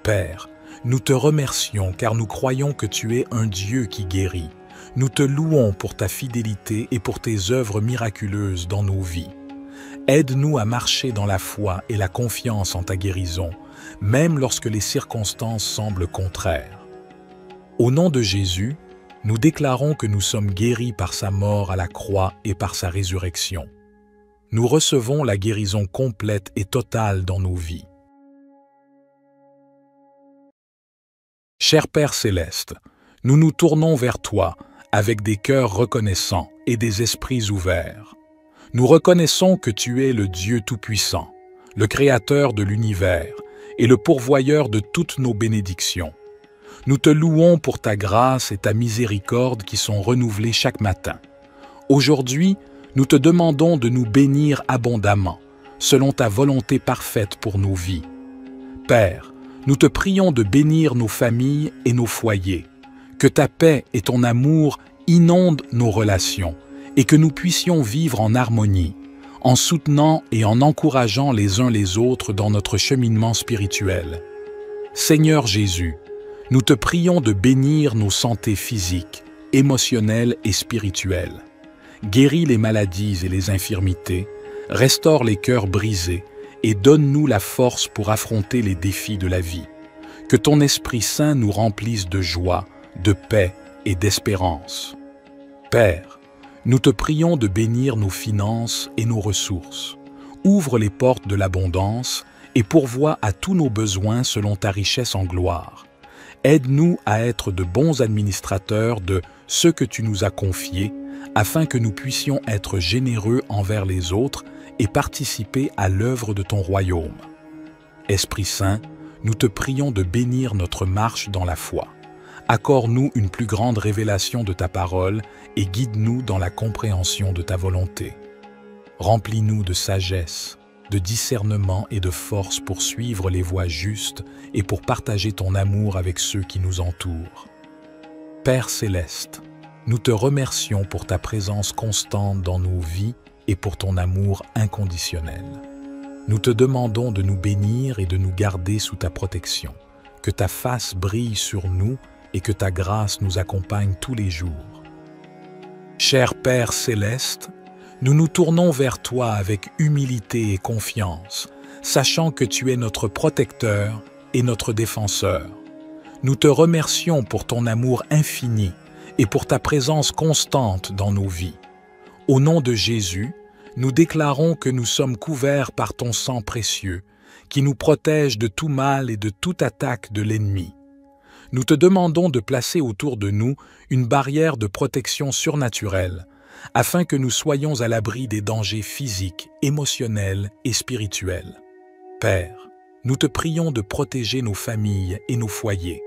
Père, nous te remercions car nous croyons que tu es un Dieu qui guérit. Nous te louons pour ta fidélité et pour tes œuvres miraculeuses dans nos vies. Aide-nous à marcher dans la foi et la confiance en ta guérison, même lorsque les circonstances semblent contraires. Au nom de Jésus, nous déclarons que nous sommes guéris par sa mort à la croix et par sa résurrection. Nous recevons la guérison complète et totale dans nos vies. Cher Père céleste, nous nous tournons vers toi avec des cœurs reconnaissants et des esprits ouverts. Nous reconnaissons que tu es le Dieu Tout-Puissant, le Créateur de l'univers et le pourvoyeur de toutes nos bénédictions. Nous te louons pour ta grâce et ta miséricorde qui sont renouvelées chaque matin. Aujourd'hui, nous te demandons de nous bénir abondamment, selon ta volonté parfaite pour nos vies. Père, nous te prions de bénir nos familles et nos foyers, que ta paix et ton amour inondent nos relations et que nous puissions vivre en harmonie, en soutenant et en encourageant les uns les autres dans notre cheminement spirituel. Seigneur Jésus, nous te prions de bénir nos santé physiques, émotionnelles et spirituelles. Guéris les maladies et les infirmités, restaure les cœurs brisés et donne-nous la force pour affronter les défis de la vie. Que ton Esprit Saint nous remplisse de joie, de paix et d'espérance. Père, Nous te prions de bénir nos finances et nos ressources. Ouvre les portes de l'abondance et pourvois à tous nos besoins selon ta richesse en gloire. Aide-nous à être de bons administrateurs de ce que tu nous as confié, afin que nous puissions être généreux envers les autres et participer à l'œuvre de ton royaume. Esprit Saint, nous te prions de bénir notre marche dans la foi. Accorde-nous une plus grande révélation de ta parole et guide-nous dans la compréhension de ta volonté. Remplis-nous de sagesse, de discernement et de force pour suivre les voies justes et pour partager ton amour avec ceux qui nous entourent. Père céleste, nous te remercions pour ta présence constante dans nos vies et pour ton amour inconditionnel. Nous te demandons de nous bénir et de nous garder sous ta protection, que ta face brille sur nous et que ta grâce nous accompagne tous les jours. Cher Père céleste, nous nous tournons vers toi avec humilité et confiance, sachant que tu es notre protecteur et notre défenseur. Nous te remercions pour ton amour infini et pour ta présence constante dans nos vies. Au nom de Jésus, nous déclarons que nous sommes couverts par ton sang précieux, qui nous protège de tout mal et de toute attaque de l'ennemi. Nous te demandons de placer autour de nous une barrière de protection surnaturelle, afin que nous soyons à l'abri des dangers physiques, émotionnels et spirituels. Père, nous te prions de protéger nos familles et nos foyers.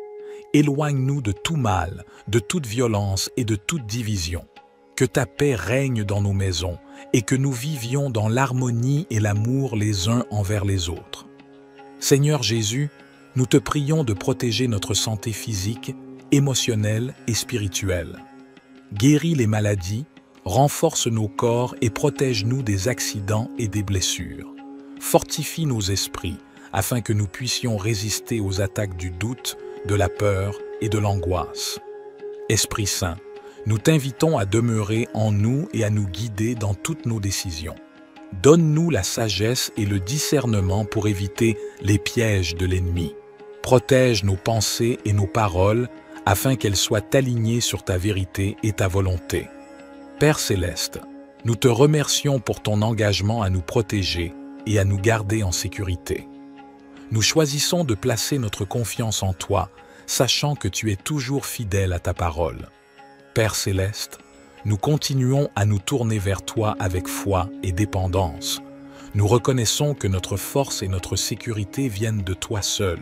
Éloigne-nous de tout mal, de toute violence et de toute division. Que ta paix règne dans nos maisons et que nous vivions dans l'harmonie et l'amour les uns envers les autres. Seigneur Jésus, nous te prions de protéger notre santé physique, émotionnelle et spirituelle. Guéris les maladies, renforce nos corps et protège-nous des accidents et des blessures. Fortifie nos esprits afin que nous puissions résister aux attaques du doute, de la peur et de l'angoisse. Esprit Saint, nous t'invitons à demeurer en nous et à nous guider dans toutes nos décisions. Donne-nous la sagesse et le discernement pour éviter les pièges de l'ennemi. Protège nos pensées et nos paroles afin qu'elles soient alignées sur ta vérité et ta volonté. Père céleste, nous te remercions pour ton engagement à nous protéger et à nous garder en sécurité. Nous choisissons de placer notre confiance en toi, sachant que tu es toujours fidèle à ta parole. Père céleste, nous continuons à nous tourner vers toi avec foi et dépendance. Nous reconnaissons que notre force et notre sécurité viennent de toi seul.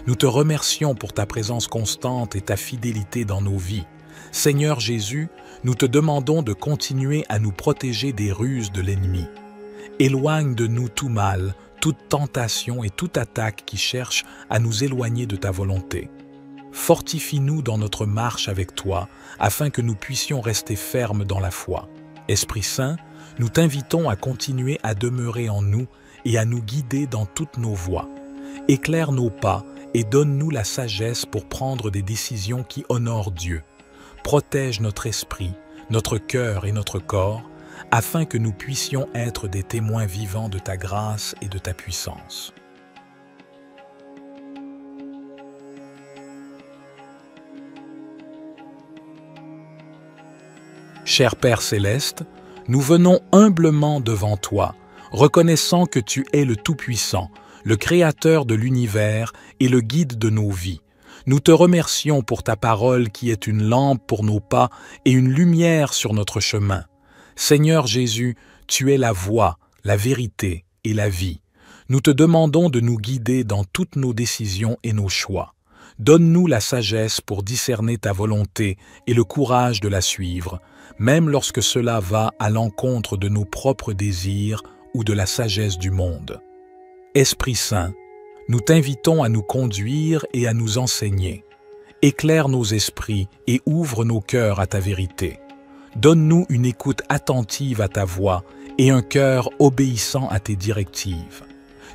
Nous te remercions pour ta présence constante et ta fidélité dans nos vies. Seigneur Jésus, nous te demandons de continuer à nous protéger des ruses de l'ennemi. Éloigne de nous tout mal, toute tentation et toute attaque qui cherche à nous éloigner de ta volonté. Fortifie-nous dans notre marche avec toi, afin que nous puissions rester fermes dans la foi. Esprit Saint, nous t'invitons à continuer à demeurer en nous et à nous guider dans toutes nos voies. Éclaire nos pas et donne-nous la sagesse pour prendre des décisions qui honorent Dieu. Protège notre esprit, notre cœur et notre corps, afin que nous puissions être des témoins vivants de ta grâce et de ta puissance. Cher Père céleste, nous venons humblement devant toi, reconnaissant que tu es le Tout-Puissant, le Créateur de l'univers et le guide de nos vies. Nous te remercions pour ta parole qui est une lampe pour nos pas et une lumière sur notre chemin. Seigneur Jésus, tu es la voie, la vérité et la vie. Nous te demandons de nous guider dans toutes nos décisions et nos choix. Donne-nous la sagesse pour discerner ta volonté et le courage de la suivre, même lorsque cela va à l'encontre de nos propres désirs ou de la sagesse du monde. Esprit Saint, nous t'invitons à nous conduire et à nous enseigner. Éclaire nos esprits et ouvre nos cœurs à ta vérité. Donne-nous une écoute attentive à ta voix et un cœur obéissant à tes directives.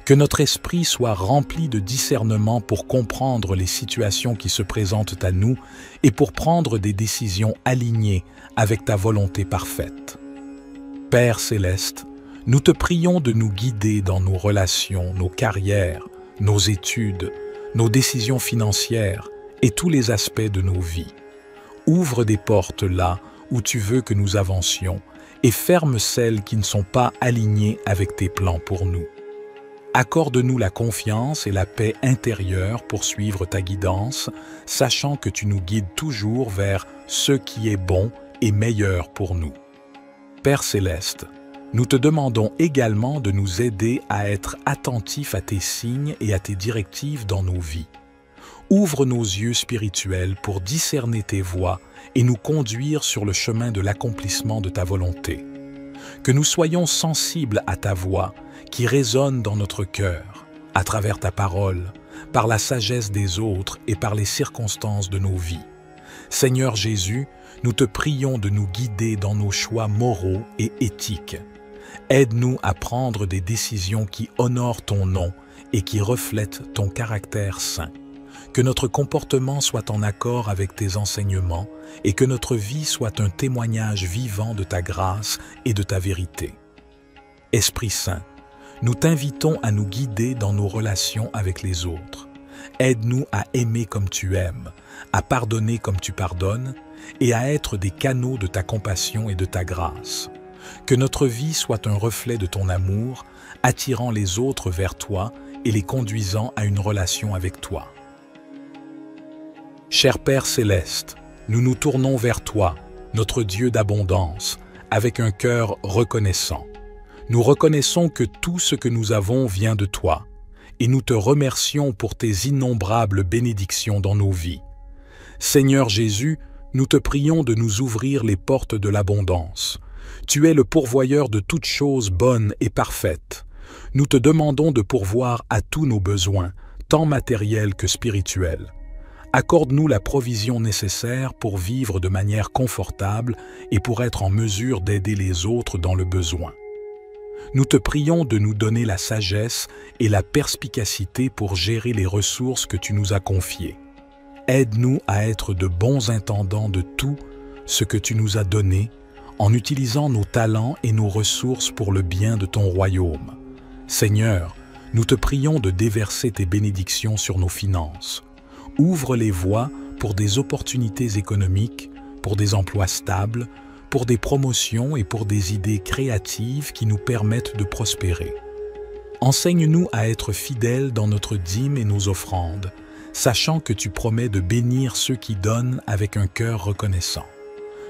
Que notre esprit soit rempli de discernement pour comprendre les situations qui se présentent à nous et pour prendre des décisions alignées avec ta volonté parfaite. Père céleste, nous te prions de nous guider dans nos relations, nos carrières, nos études, nos décisions financières et tous les aspects de nos vies. Ouvre des portes là où tu veux que nous avancions et ferme celles qui ne sont pas alignées avec tes plans pour nous. Accorde-nous la confiance et la paix intérieure pour suivre ta guidance, sachant que tu nous guides toujours vers ce qui est bon et meilleur pour nous. Père céleste, nous te demandons également de nous aider à être attentifs à tes signes et à tes directives dans nos vies. Ouvre nos yeux spirituels pour discerner tes voies et nous conduire sur le chemin de l'accomplissement de ta volonté. Que nous soyons sensibles à ta voix qui résonne dans notre cœur, à travers ta parole, par la sagesse des autres et par les circonstances de nos vies. Seigneur Jésus, nous te prions de nous guider dans nos choix moraux et éthiques. Aide-nous à prendre des décisions qui honorent ton nom et qui reflètent ton caractère saint. Que notre comportement soit en accord avec tes enseignements et que notre vie soit un témoignage vivant de ta grâce et de ta vérité. Esprit Saint, nous t'invitons à nous guider dans nos relations avec les autres. Aide-nous à aimer comme tu aimes, à pardonner comme tu pardonnes et à être des canaux de ta compassion et de ta grâce. Que notre vie soit un reflet de ton amour, attirant les autres vers toi et les conduisant à une relation avec toi. Cher Père céleste, nous nous tournons vers toi, notre Dieu d'abondance, avec un cœur reconnaissant. Nous reconnaissons que tout ce que nous avons vient de toi, et nous te remercions pour tes innombrables bénédictions dans nos vies. Seigneur Jésus, nous te prions de nous ouvrir les portes de l'abondance. Tu es le pourvoyeur de toutes choses bonnes et parfaites. Nous te demandons de pourvoir à tous nos besoins, tant matériels que spirituels. Accorde-nous la provision nécessaire pour vivre de manière confortable et pour être en mesure d'aider les autres dans le besoin. Nous te prions de nous donner la sagesse et la perspicacité pour gérer les ressources que tu nous as confiées. Aide-nous à être de bons intendants de tout ce que tu nous as donné, en utilisant nos talents et nos ressources pour le bien de ton royaume. Seigneur, nous te prions de déverser tes bénédictions sur nos finances. Ouvre les voies pour des opportunités économiques, pour des emplois stables, pour des promotions et pour des idées créatives qui nous permettent de prospérer. Enseigne-nous à être fidèles dans notre dîme et nos offrandes, sachant que tu promets de bénir ceux qui donnent avec un cœur reconnaissant.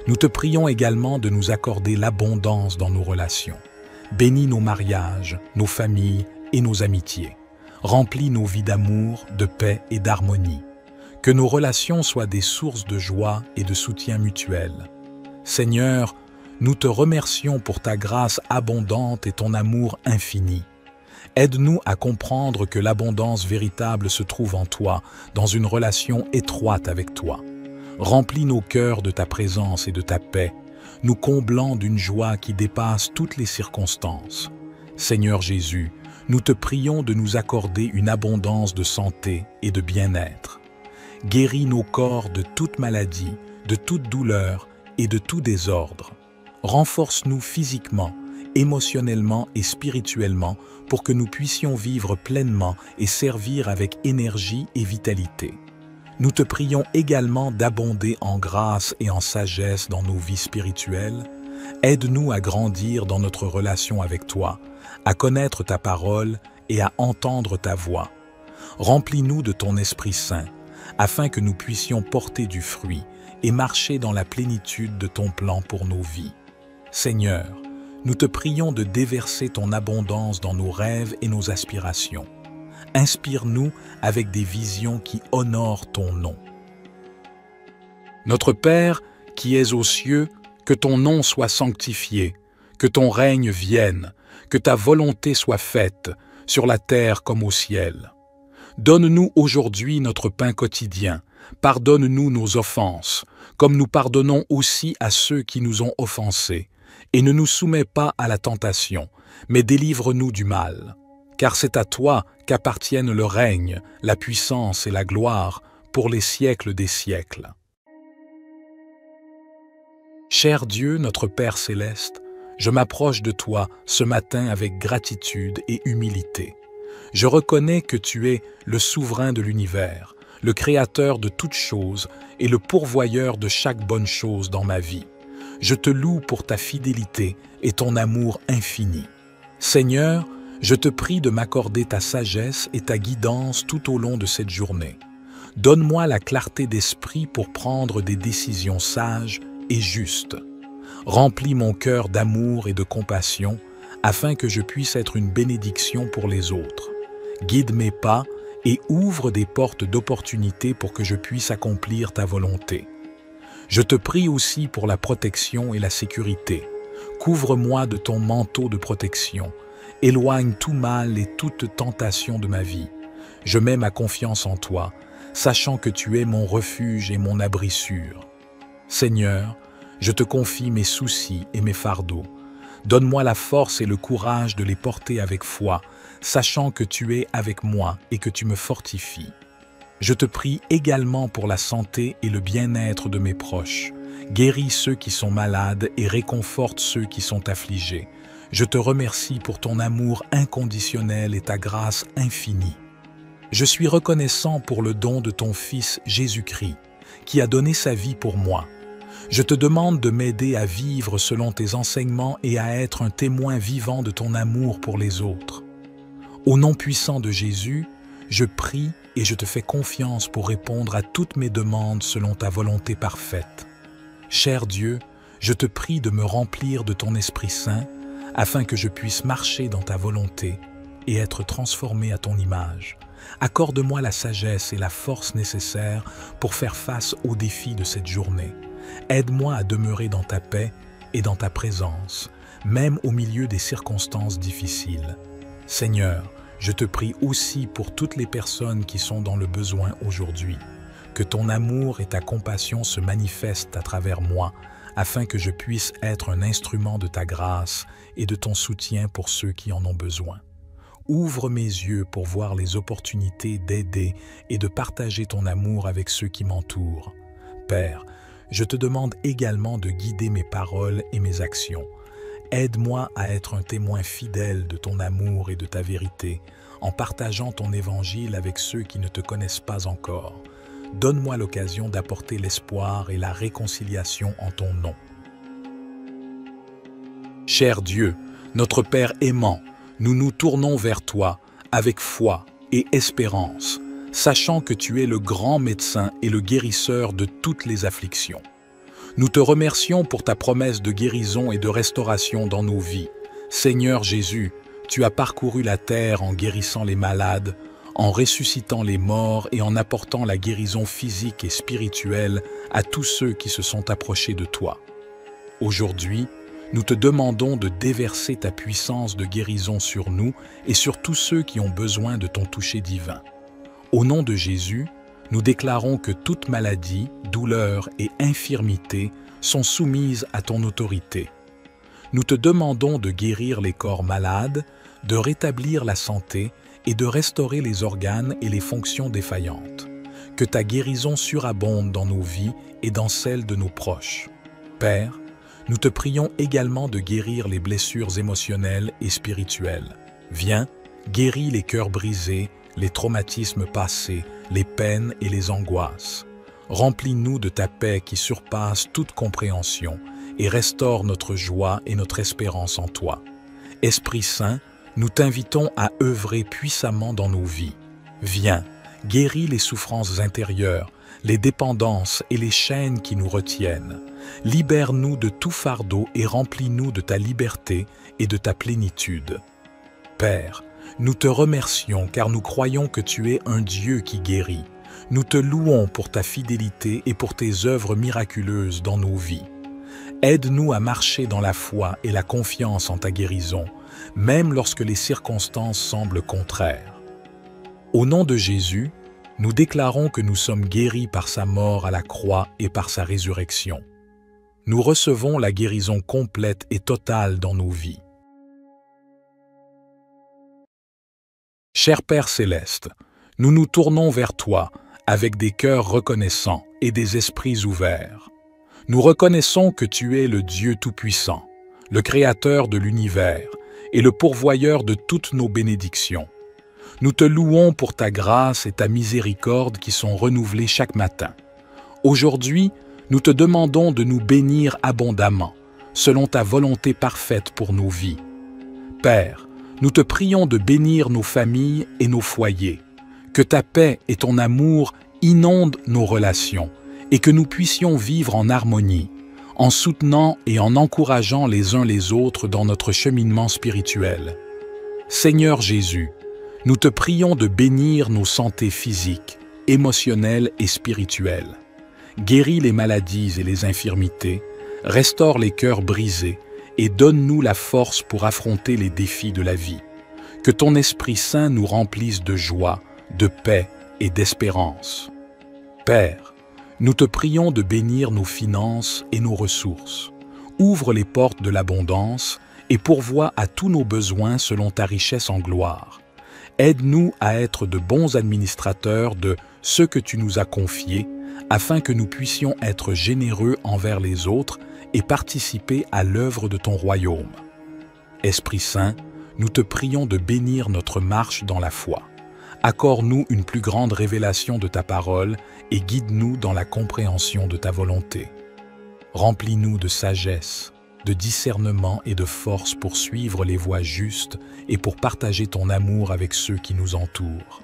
Nous te prions également de nous accorder l'abondance dans nos relations. Bénis nos mariages, nos familles et nos amitiés. Remplis nos vies d'amour, de paix et d'harmonie. Que nos relations soient des sources de joie et de soutien mutuel. Seigneur, nous te remercions pour ta grâce abondante et ton amour infini. Aide-nous à comprendre que l'abondance véritable se trouve en toi, dans une relation étroite avec toi. Remplis nos cœurs de ta présence et de ta paix, nous comblant d'une joie qui dépasse toutes les circonstances. Seigneur Jésus, nous te prions de nous accorder une abondance de santé et de bien-être. Guéris nos corps de toute maladie, de toute douleur et de tout désordre. Renforce-nous physiquement, émotionnellement et spirituellement pour que nous puissions vivre pleinement et servir avec énergie et vitalité. Nous te prions également d'abonder en grâce et en sagesse dans nos vies spirituelles. Aide-nous à grandir dans notre relation avec toi, à connaître ta parole et à entendre ta voix. Remplis-nous de ton Esprit Saint, afin que nous puissions porter du fruit et marcher dans la plénitude de ton plan pour nos vies. Seigneur, nous te prions de déverser ton abondance dans nos rêves et nos aspirations. Inspire-nous avec des visions qui honorent ton nom. Notre Père, qui es aux cieux, que ton nom soit sanctifié, que ton règne vienne, que ta volonté soit faite, sur la terre comme au ciel. Donne-nous aujourd'hui notre pain quotidien. Pardonne-nous nos offenses, comme nous pardonnons aussi à ceux qui nous ont offensés. Et ne nous soumets pas à la tentation, mais délivre-nous du mal. Car c'est à toi qu'appartiennent le règne, la puissance et la gloire pour les siècles des siècles. Cher Dieu, notre Père céleste, je m'approche de toi ce matin avec gratitude et humilité. Je reconnais que tu es le souverain de l'univers, le créateur de toutes choses et le pourvoyeur de chaque bonne chose dans ma vie. je te loue pour ta fidélité et ton amour infini. Seigneur, je te prie de m'accorder ta sagesse et ta guidance tout au long de cette journée. Donne-moi la clarté d'esprit pour prendre des décisions sages et justes. Remplis mon cœur d'amour et de compassion afin que je puisse être une bénédiction pour les autres. Guide mes pas et ouvre des portes d'opportunité pour que je puisse accomplir ta volonté. Je te prie aussi pour la protection et la sécurité. Couvre-moi de ton manteau de protection. Éloigne tout mal et toute tentation de ma vie. Je mets ma confiance en toi, sachant que tu es mon refuge et mon abri sûr. Seigneur, je te confie mes soucis et mes fardeaux. Donne-moi la force et le courage de les porter avec foi, sachant que tu es avec moi et que tu me fortifies. Je te prie également pour la santé et le bien-être de mes proches. Guéris ceux qui sont malades et réconforte ceux qui sont affligés. Je te remercie pour ton amour inconditionnel et ta grâce infinie. Je suis reconnaissant pour le don de ton Fils Jésus-Christ, qui a donné sa vie pour moi. Je te demande de m'aider à vivre selon tes enseignements et à être un témoin vivant de ton amour pour les autres. Au nom puissant de Jésus, je prie et je te fais confiance pour répondre à toutes mes demandes selon ta volonté parfaite. Cher Dieu, je te prie de me remplir de ton Esprit Saint afin que je puisse marcher dans ta volonté et être transformé à ton image. Accorde-moi la sagesse et la force nécessaires pour faire face aux défis de cette journée. Aide-moi à demeurer dans ta paix et dans ta présence, même au milieu des circonstances difficiles. Seigneur, je te prie aussi pour toutes les personnes qui sont dans le besoin aujourd'hui. Que ton amour et ta compassion se manifestent à travers moi, afin que je puisse être un instrument de ta grâce et de ton soutien pour ceux qui en ont besoin. Ouvre mes yeux pour voir les opportunités d'aider et de partager ton amour avec ceux qui m'entourent. Père, je te demande également de guider mes paroles et mes actions. Aide-moi à être un témoin fidèle de ton amour et de ta vérité, en partageant ton évangile avec ceux qui ne te connaissent pas encore. Donne-moi l'occasion d'apporter l'espoir et la réconciliation en ton nom. Cher Dieu, notre Père aimant, nous nous tournons vers toi avec foi et espérance, sachant que tu es le grand médecin et le guérisseur de toutes les afflictions. Nous te remercions pour ta promesse de guérison et de restauration dans nos vies. Seigneur Jésus, tu as parcouru la terre en guérissant les malades, en ressuscitant les morts et en apportant la guérison physique et spirituelle à tous ceux qui se sont approchés de toi. Aujourd'hui, nous te demandons de déverser ta puissance de guérison sur nous et sur tous ceux qui ont besoin de ton toucher divin. Au nom de Jésus, nous déclarons que toute maladie, douleur et infirmité sont soumises à ton autorité. Nous te demandons de guérir les corps malades, de rétablir la santé et de restaurer les organes et les fonctions défaillantes. Que ta guérison surabonde dans nos vies et dans celles de nos proches. Père, nous te prions également de guérir les blessures émotionnelles et spirituelles. Viens, guéris les cœurs brisés, les traumatismes passés, les peines et les angoisses. Remplis-nous de ta paix qui surpasse toute compréhension et restaure notre joie et notre espérance en toi. Esprit Saint, nous t'invitons à œuvrer puissamment dans nos vies. Viens, guéris les souffrances intérieures, les dépendances et les chaînes qui nous retiennent. Libère-nous de tout fardeau et remplis-nous de ta liberté et de ta plénitude. Père, nous te remercions car nous croyons que tu es un Dieu qui guérit. Nous te louons pour ta fidélité et pour tes œuvres miraculeuses dans nos vies. Aide-nous à marcher dans la foi et la confiance en ta guérison, même lorsque les circonstances semblent contraires. Au nom de Jésus, nous déclarons que nous sommes guéris par sa mort à la croix et par sa résurrection. Nous recevons la guérison complète et totale dans nos vies. Cher Père céleste, nous nous tournons vers toi avec des cœurs reconnaissants et des esprits ouverts. Nous reconnaissons que tu es le Dieu Tout-Puissant, le Créateur de l'univers et le pourvoyeur de toutes nos bénédictions. Nous te louons pour ta grâce et ta miséricorde qui sont renouvelées chaque matin. Aujourd'hui, nous te demandons de nous bénir abondamment, selon ta volonté parfaite pour nos vies. Père, nous te prions de bénir nos familles et nos foyers, que ta paix et ton amour inondent nos relations et que nous puissions vivre en harmonie, en soutenant et en encourageant les uns les autres dans notre cheminement spirituel. Seigneur Jésus, nous te prions de bénir nos santé physiques, émotionnelles et spirituelles. Guéris les maladies et les infirmités, restaure les cœurs brisés et donne-nous la force pour affronter les défis de la vie. Que ton Esprit Saint nous remplisse de joie, de paix et d'espérance. Père, nous te prions de bénir nos finances et nos ressources. Ouvre les portes de l'abondance et pourvois à tous nos besoins selon ta richesse en gloire. Aide-nous à être de bons administrateurs de ce que tu nous as confié, afin que nous puissions être généreux envers les autres et participer à l'œuvre de ton royaume. Esprit Saint, nous te prions de bénir notre marche dans la foi. Accorde-nous une plus grande révélation de ta parole et guide-nous dans la compréhension de ta volonté. Remplis-nous de sagesse, de discernement et de force pour suivre les voies justes et pour partager ton amour avec ceux qui nous entourent.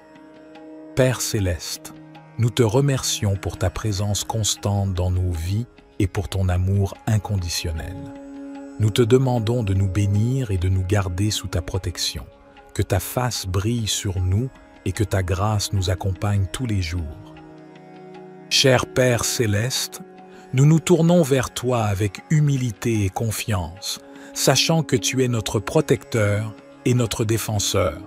Père céleste, nous te remercions pour ta présence constante dans nos vies et pour ton amour inconditionnel. Nous te demandons de nous bénir et de nous garder sous ta protection, que ta face brille sur nous et que ta grâce nous accompagne tous les jours. Cher Père céleste, nous nous tournons vers toi avec humilité et confiance, sachant que tu es notre protecteur et notre défenseur.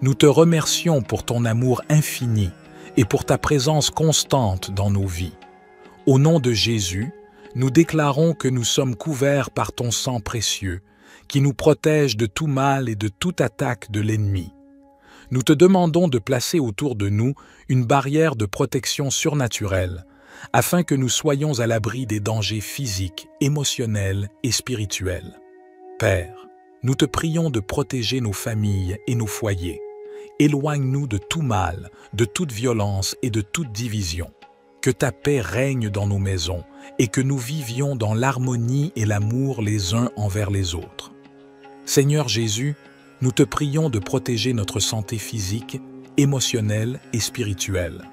Nous te remercions pour ton amour infini et pour ta présence constante dans nos vies. Au nom de Jésus, nous déclarons que nous sommes couverts par ton sang précieux, qui nous protège de tout mal et de toute attaque de l'ennemi. Nous te demandons de placer autour de nous une barrière de protection surnaturelle, afin que nous soyons à l'abri des dangers physiques, émotionnels et spirituels. Père, nous te prions de protéger nos familles et nos foyers. Éloigne-nous de tout mal, de toute violence et de toute division. Que ta paix règne dans nos maisons et que nous vivions dans l'harmonie et l'amour les uns envers les autres. Seigneur Jésus, nous te prions de protéger notre santé physique, émotionnelle et spirituelle.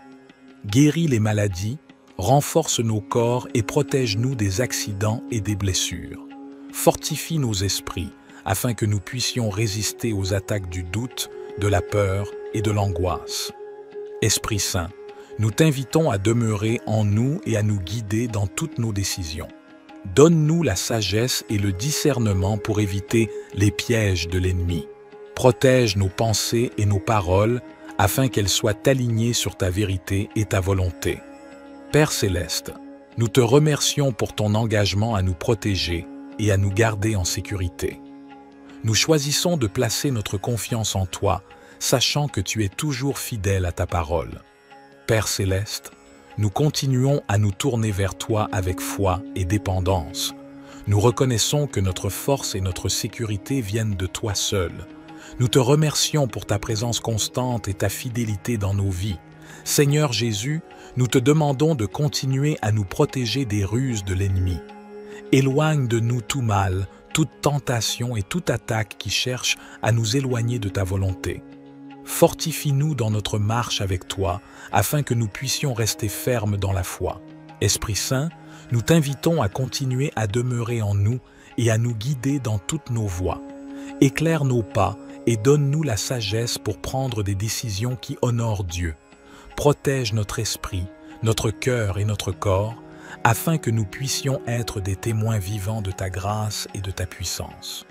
Guéris les maladies, renforce nos corps et protège-nous des accidents et des blessures. Fortifie nos esprits afin que nous puissions résister aux attaques du doute, de la peur et de l'angoisse. Esprit Saint, nous t'invitons à demeurer en nous et à nous guider dans toutes nos décisions. Donne-nous la sagesse et le discernement pour éviter les pièges de l'ennemi. Protège nos pensées et nos paroles afin qu'elles soient alignées sur ta vérité et ta volonté. Père céleste, nous te remercions pour ton engagement à nous protéger et à nous garder en sécurité. Nous choisissons de placer notre confiance en toi, sachant que tu es toujours fidèle à ta parole. Père céleste, nous continuons à nous tourner vers toi avec foi et dépendance. Nous reconnaissons que notre force et notre sécurité viennent de toi seul. Nous te remercions pour ta présence constante et ta fidélité dans nos vies. Seigneur Jésus, nous te demandons de continuer à nous protéger des ruses de l'ennemi. Éloigne de nous tout mal, toute tentation et toute attaque qui cherche à nous éloigner de ta volonté. Fortifie-nous dans notre marche avec toi, afin que nous puissions rester fermes dans la foi. Esprit Saint, nous t'invitons à continuer à demeurer en nous et à nous guider dans toutes nos voies. Éclaire nos pas et donne-nous la sagesse pour prendre des décisions qui honorent Dieu. Protège notre esprit, notre cœur et notre corps, afin que nous puissions être des témoins vivants de ta grâce et de ta puissance.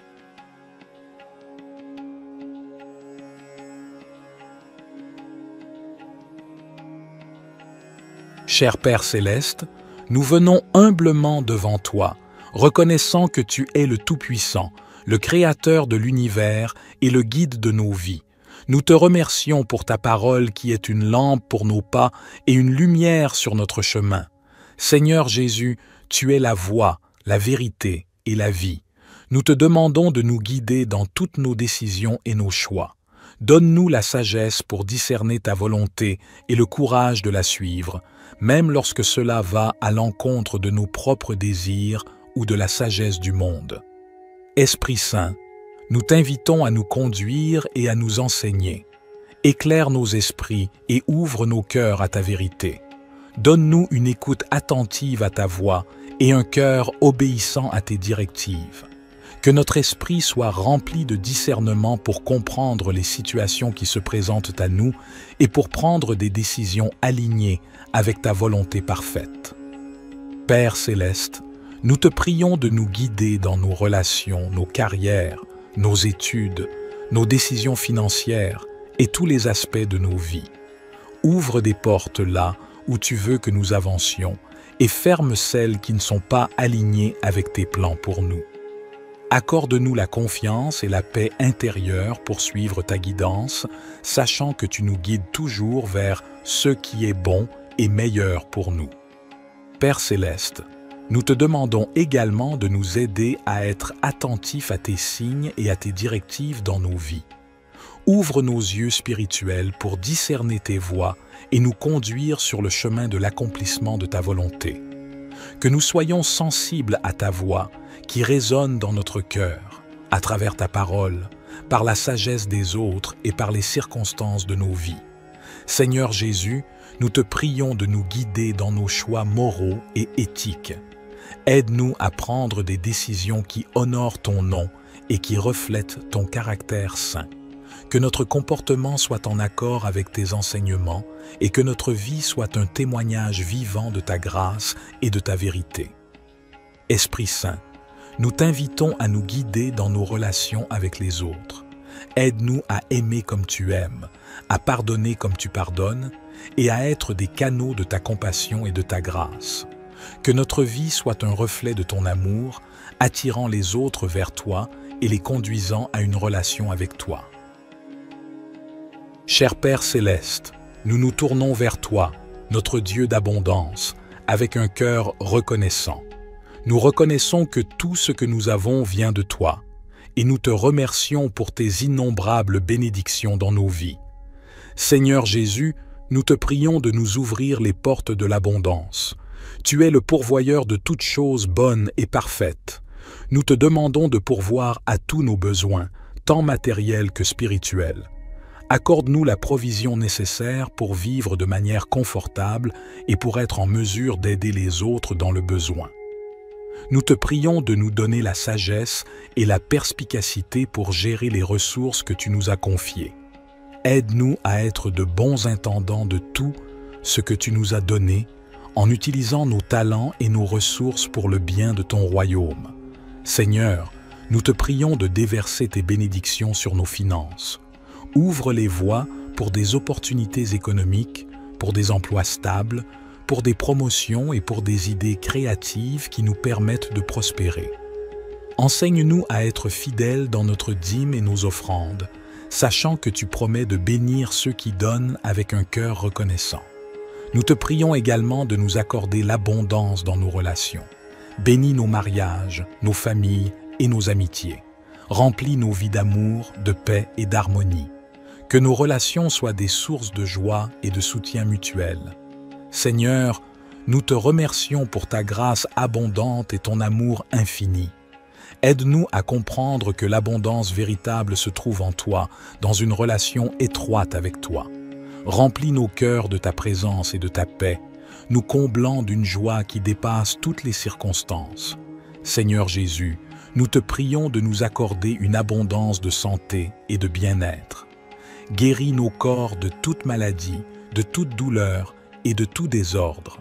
Cher Père céleste, nous venons humblement devant toi, reconnaissant que tu es le Tout-Puissant, le Créateur de l'univers et le guide de nos vies. Nous te remercions pour ta parole qui est une lampe pour nos pas et une lumière sur notre chemin. Seigneur Jésus, tu es la voie, la vérité et la vie. Nous te demandons de nous guider dans toutes nos décisions et nos choix. Donne-nous la sagesse pour discerner ta volonté et le courage de la suivre, même lorsque cela va à l'encontre de nos propres désirs ou de la sagesse du monde. Esprit Saint, nous t'invitons à nous conduire et à nous enseigner. Éclaire nos esprits et ouvre nos cœurs à ta vérité. Donne-nous une écoute attentive à ta voix et un cœur obéissant à tes directives. Que notre esprit soit rempli de discernement pour comprendre les situations qui se présentent à nous et pour prendre des décisions alignées avec ta volonté parfaite. Père céleste, nous te prions de nous guider dans nos relations, nos carrières, nos études, nos décisions financières et tous les aspects de nos vies. Ouvre des portes là où tu veux que nous avancions et ferme celles qui ne sont pas alignées avec tes plans pour nous. Accorde-nous la confiance et la paix intérieure pour suivre ta guidance, sachant que tu nous guides toujours vers ce qui est bon et meilleur pour nous. Père céleste, nous te demandons également de nous aider à être attentifs à tes signes et à tes directives dans nos vies. Ouvre nos yeux spirituels pour discerner tes voies et nous conduire sur le chemin de l'accomplissement de ta volonté. Que nous soyons sensibles à ta voix qui résonne dans notre cœur, à travers ta parole, par la sagesse des autres et par les circonstances de nos vies. Seigneur Jésus, nous te prions de nous guider dans nos choix moraux et éthiques. Aide-nous à prendre des décisions qui honorent ton nom et qui reflètent ton caractère saint. Que notre comportement soit en accord avec tes enseignements et que notre vie soit un témoignage vivant de ta grâce et de ta vérité. Esprit Saint, nous t'invitons à nous guider dans nos relations avec les autres. Aide-nous à aimer comme tu aimes, à pardonner comme tu pardonnes et à être des canaux de ta compassion et de ta grâce. Que notre vie soit un reflet de ton amour, attirant les autres vers toi et les conduisant à une relation avec toi. Cher Père céleste, nous nous tournons vers toi, notre Dieu d'abondance, avec un cœur reconnaissant. Nous reconnaissons que tout ce que nous avons vient de toi, et nous te remercions pour tes innombrables bénédictions dans nos vies. Seigneur Jésus, nous te prions de nous ouvrir les portes de l'abondance. Tu es le pourvoyeur de toutes choses bonnes et parfaites. Nous te demandons de pourvoir à tous nos besoins, tant matériels que spirituels. Accorde-nous la provision nécessaire pour vivre de manière confortable et pour être en mesure d'aider les autres dans le besoin. Nous te prions de nous donner la sagesse et la perspicacité pour gérer les ressources que tu nous as confiées. Aide-nous à être de bons intendants de tout ce que tu nous as donné en utilisant nos talents et nos ressources pour le bien de ton royaume. Seigneur, nous te prions de déverser tes bénédictions sur nos finances. Ouvre les voies pour des opportunités économiques, pour des emplois stables, pour des promotions et pour des idées créatives qui nous permettent de prospérer. Enseigne-nous à être fidèles dans notre dîme et nos offrandes, sachant que tu promets de bénir ceux qui donnent avec un cœur reconnaissant. Nous te prions également de nous accorder l'abondance dans nos relations. Bénis nos mariages, nos familles et nos amitiés. Remplis nos vies d'amour, de paix et d'harmonie. Que nos relations soient des sources de joie et de soutien mutuel. Seigneur, nous te remercions pour ta grâce abondante et ton amour infini. Aide-nous à comprendre que l'abondance véritable se trouve en toi, dans une relation étroite avec toi. Remplis nos cœurs de ta présence et de ta paix, nous comblant d'une joie qui dépasse toutes les circonstances. Seigneur Jésus, nous te prions de nous accorder une abondance de santé et de bien-être. Guéris nos corps de toute maladie, de toute douleur et de tout désordre.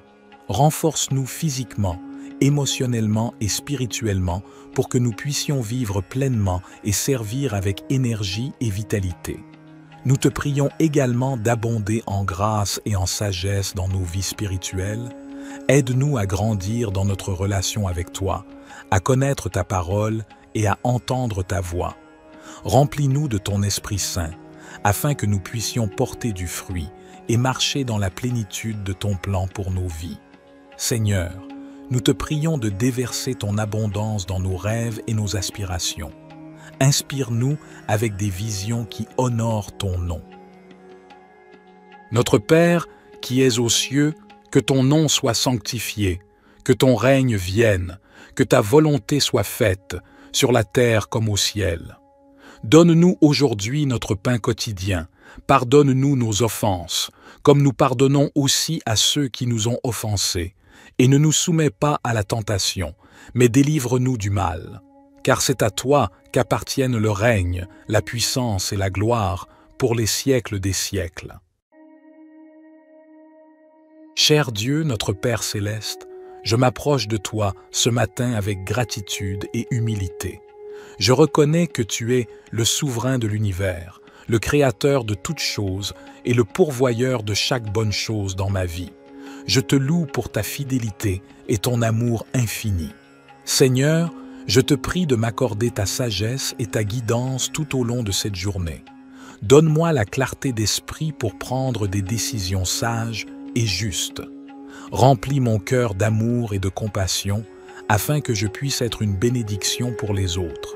Renforce-nous physiquement, émotionnellement et spirituellement pour que nous puissions vivre pleinement et servir avec énergie et vitalité. Nous te prions également d'abonder en grâce et en sagesse dans nos vies spirituelles. Aide-nous à grandir dans notre relation avec toi, à connaître ta parole et à entendre ta voix. Remplis-nous de ton Esprit Saint, afin que nous puissions porter du fruit et marcher dans la plénitude de ton plan pour nos vies. Seigneur, nous te prions de déverser ton abondance dans nos rêves et nos aspirations. Inspire-nous avec des visions qui honorent ton nom. Notre Père, qui es aux cieux, que ton nom soit sanctifié, que ton règne vienne, que ta volonté soit faite, sur la terre comme au ciel. Donne-nous aujourd'hui notre pain quotidien, pardonne-nous nos offenses, comme nous pardonnons aussi à ceux qui nous ont offensés, et ne nous soumets pas à la tentation, mais délivre-nous du mal. Car c'est à toi qu'appartiennent le règne, la puissance et la gloire pour les siècles des siècles. Cher Dieu, notre Père céleste, je m'approche de toi ce matin avec gratitude et humilité. Je reconnais que tu es le souverain de l'univers, le créateur de toutes choses et le pourvoyeur de chaque bonne chose dans ma vie. Je te loue pour ta fidélité et ton amour infini. Seigneur, je te prie de m'accorder ta sagesse et ta guidance tout au long de cette journée. Donne-moi la clarté d'esprit pour prendre des décisions sages et justes. Remplis mon cœur d'amour et de compassion afin que je puisse être une bénédiction pour les autres.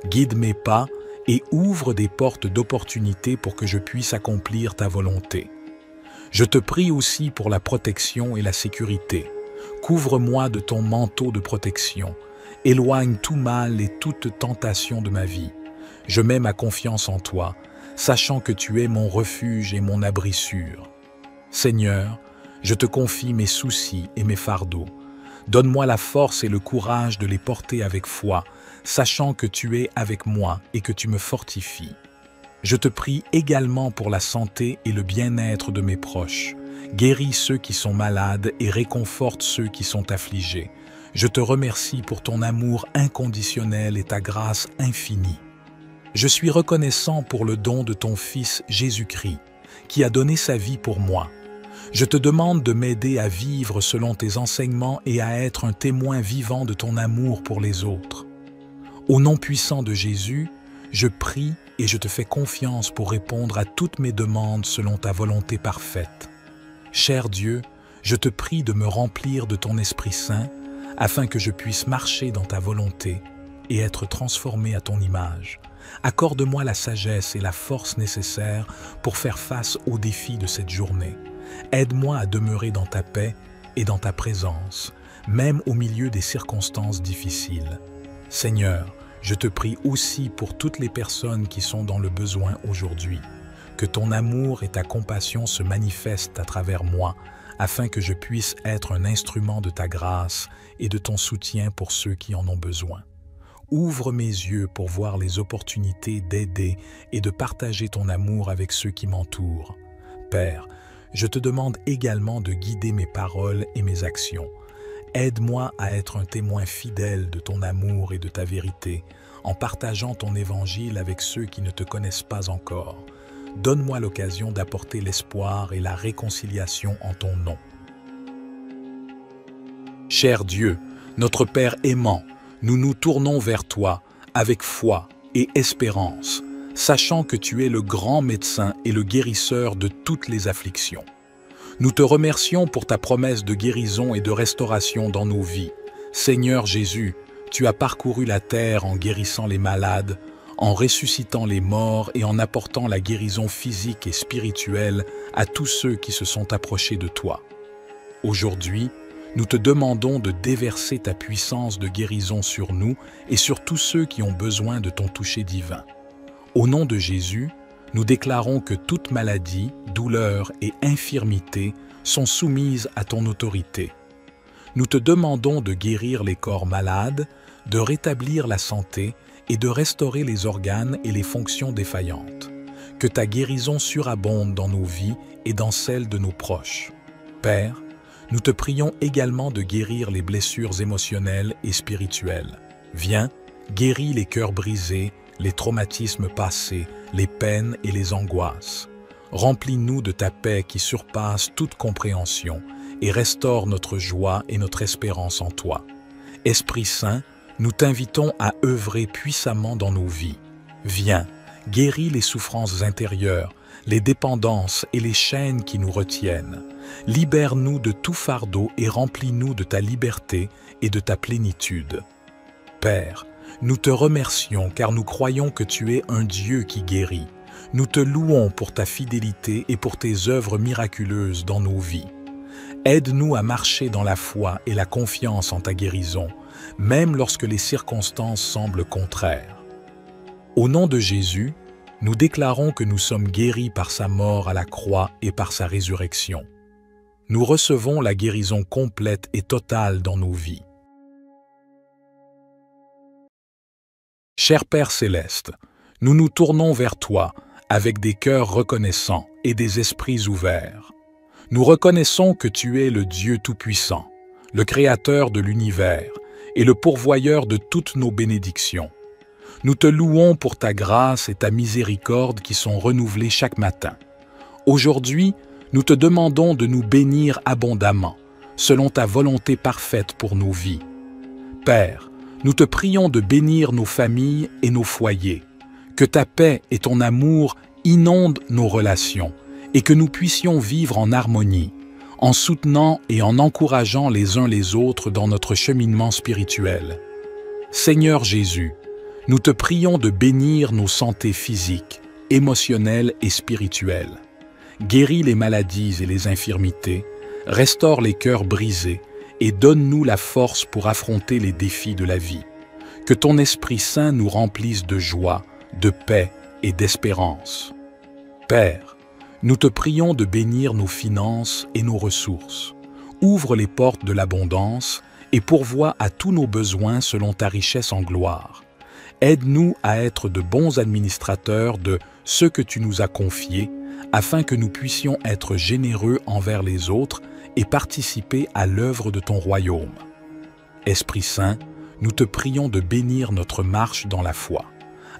Guide mes pas et ouvre des portes d'opportunité pour que je puisse accomplir ta volonté. Je te prie aussi pour la protection et la sécurité. Couvre-moi de ton manteau de protection. Éloigne tout mal et toute tentation de ma vie. Je mets ma confiance en toi, sachant que tu es mon refuge et mon abri sûr. Seigneur, je te confie mes soucis et mes fardeaux. Donne-moi la force et le courage de les porter avec foi, sachant que tu es avec moi et que tu me fortifies. Je te prie également pour la santé et le bien-être de mes proches. Guéris ceux qui sont malades et réconforte ceux qui sont affligés. Je te remercie pour ton amour inconditionnel et ta grâce infinie. Je suis reconnaissant pour le don de ton Fils Jésus-Christ, qui a donné sa vie pour moi. Je te demande de m'aider à vivre selon tes enseignements et à être un témoin vivant de ton amour pour les autres. Au nom puissant de Jésus, je prie et je te fais confiance pour répondre à toutes mes demandes selon ta volonté parfaite. Cher Dieu, je te prie de me remplir de ton Esprit Saint afin que je puisse marcher dans ta volonté et être transformé à ton image. Accorde-moi la sagesse et la force nécessaires pour faire face aux défis de cette journée. Aide-moi à demeurer dans ta paix et dans ta présence, même au milieu des circonstances difficiles. Seigneur, je te prie aussi pour toutes les personnes qui sont dans le besoin aujourd'hui. Que ton amour et ta compassion se manifestent à travers moi, afin que je puisse être un instrument de ta grâce et de ton soutien pour ceux qui en ont besoin. Ouvre mes yeux pour voir les opportunités d'aider et de partager ton amour avec ceux qui m'entourent. Père, je te demande également de guider mes paroles et mes actions. Aide-moi à être un témoin fidèle de ton amour et de ta vérité, en partageant ton évangile avec ceux qui ne te connaissent pas encore. Donne-moi l'occasion d'apporter l'espoir et la réconciliation en ton nom. Cher Dieu, notre Père aimant, nous nous tournons vers toi avec foi et espérance, sachant que tu es le grand médecin et le guérisseur de toutes les afflictions. Nous te remercions pour ta promesse de guérison et de restauration dans nos vies. Seigneur Jésus, tu as parcouru la terre en guérissant les malades, en ressuscitant les morts et en apportant la guérison physique et spirituelle à tous ceux qui se sont approchés de toi. Aujourd'hui, nous te demandons de déverser ta puissance de guérison sur nous et sur tous ceux qui ont besoin de ton toucher divin. Au nom de Jésus, nous déclarons que toute maladie, douleur et infirmité sont soumises à ton autorité. Nous te demandons de guérir les corps malades, de rétablir la santé et de restaurer les organes et les fonctions défaillantes. Que ta guérison surabonde dans nos vies et dans celles de nos proches. Père, nous te prions également de guérir les blessures émotionnelles et spirituelles. Viens, guéris les cœurs brisés, les traumatismes passés, les peines et les angoisses. Remplis-nous de ta paix qui surpasse toute compréhension et restaure notre joie et notre espérance en toi. Esprit Saint, nous t'invitons à œuvrer puissamment dans nos vies. Viens, guéris les souffrances intérieures, les dépendances et les chaînes qui nous retiennent. Libère-nous de tout fardeau et remplis-nous de ta liberté et de ta plénitude. Père, Nous te remercions car nous croyons que tu es un Dieu qui guérit. Nous te louons pour ta fidélité et pour tes œuvres miraculeuses dans nos vies. Aide-nous à marcher dans la foi et la confiance en ta guérison, même lorsque les circonstances semblent contraires. Au nom de Jésus, nous déclarons que nous sommes guéris par sa mort à la croix et par sa résurrection. Nous recevons la guérison complète et totale dans nos vies. Cher Père céleste, nous nous tournons vers toi avec des cœurs reconnaissants et des esprits ouverts. Nous reconnaissons que tu es le Dieu Tout-Puissant, le Créateur de l'univers et le pourvoyeur de toutes nos bénédictions. Nous te louons pour ta grâce et ta miséricorde qui sont renouvelées chaque matin. Aujourd'hui, nous te demandons de nous bénir abondamment, selon ta volonté parfaite pour nos vies. Père, nous te prions de bénir nos familles et nos foyers, que ta paix et ton amour inondent nos relations et que nous puissions vivre en harmonie, en soutenant et en encourageant les uns les autres dans notre cheminement spirituel. Seigneur Jésus, nous te prions de bénir nos santés physiques, émotionnelles et spirituelles. Guéris les maladies et les infirmités, restaure les cœurs brisés et donne-nous la force pour affronter les défis de la vie. Que ton Esprit Saint nous remplisse de joie, de paix et d'espérance. Père, nous te prions de bénir nos finances et nos ressources. Ouvre les portes de l'abondance et pourvois à tous nos besoins selon ta richesse en gloire. Aide-nous à être de bons administrateurs de ce que tu nous as confié, afin que nous puissions être généreux envers les autres et participer à l'œuvre de ton royaume. Esprit Saint, nous te prions de bénir notre marche dans la foi.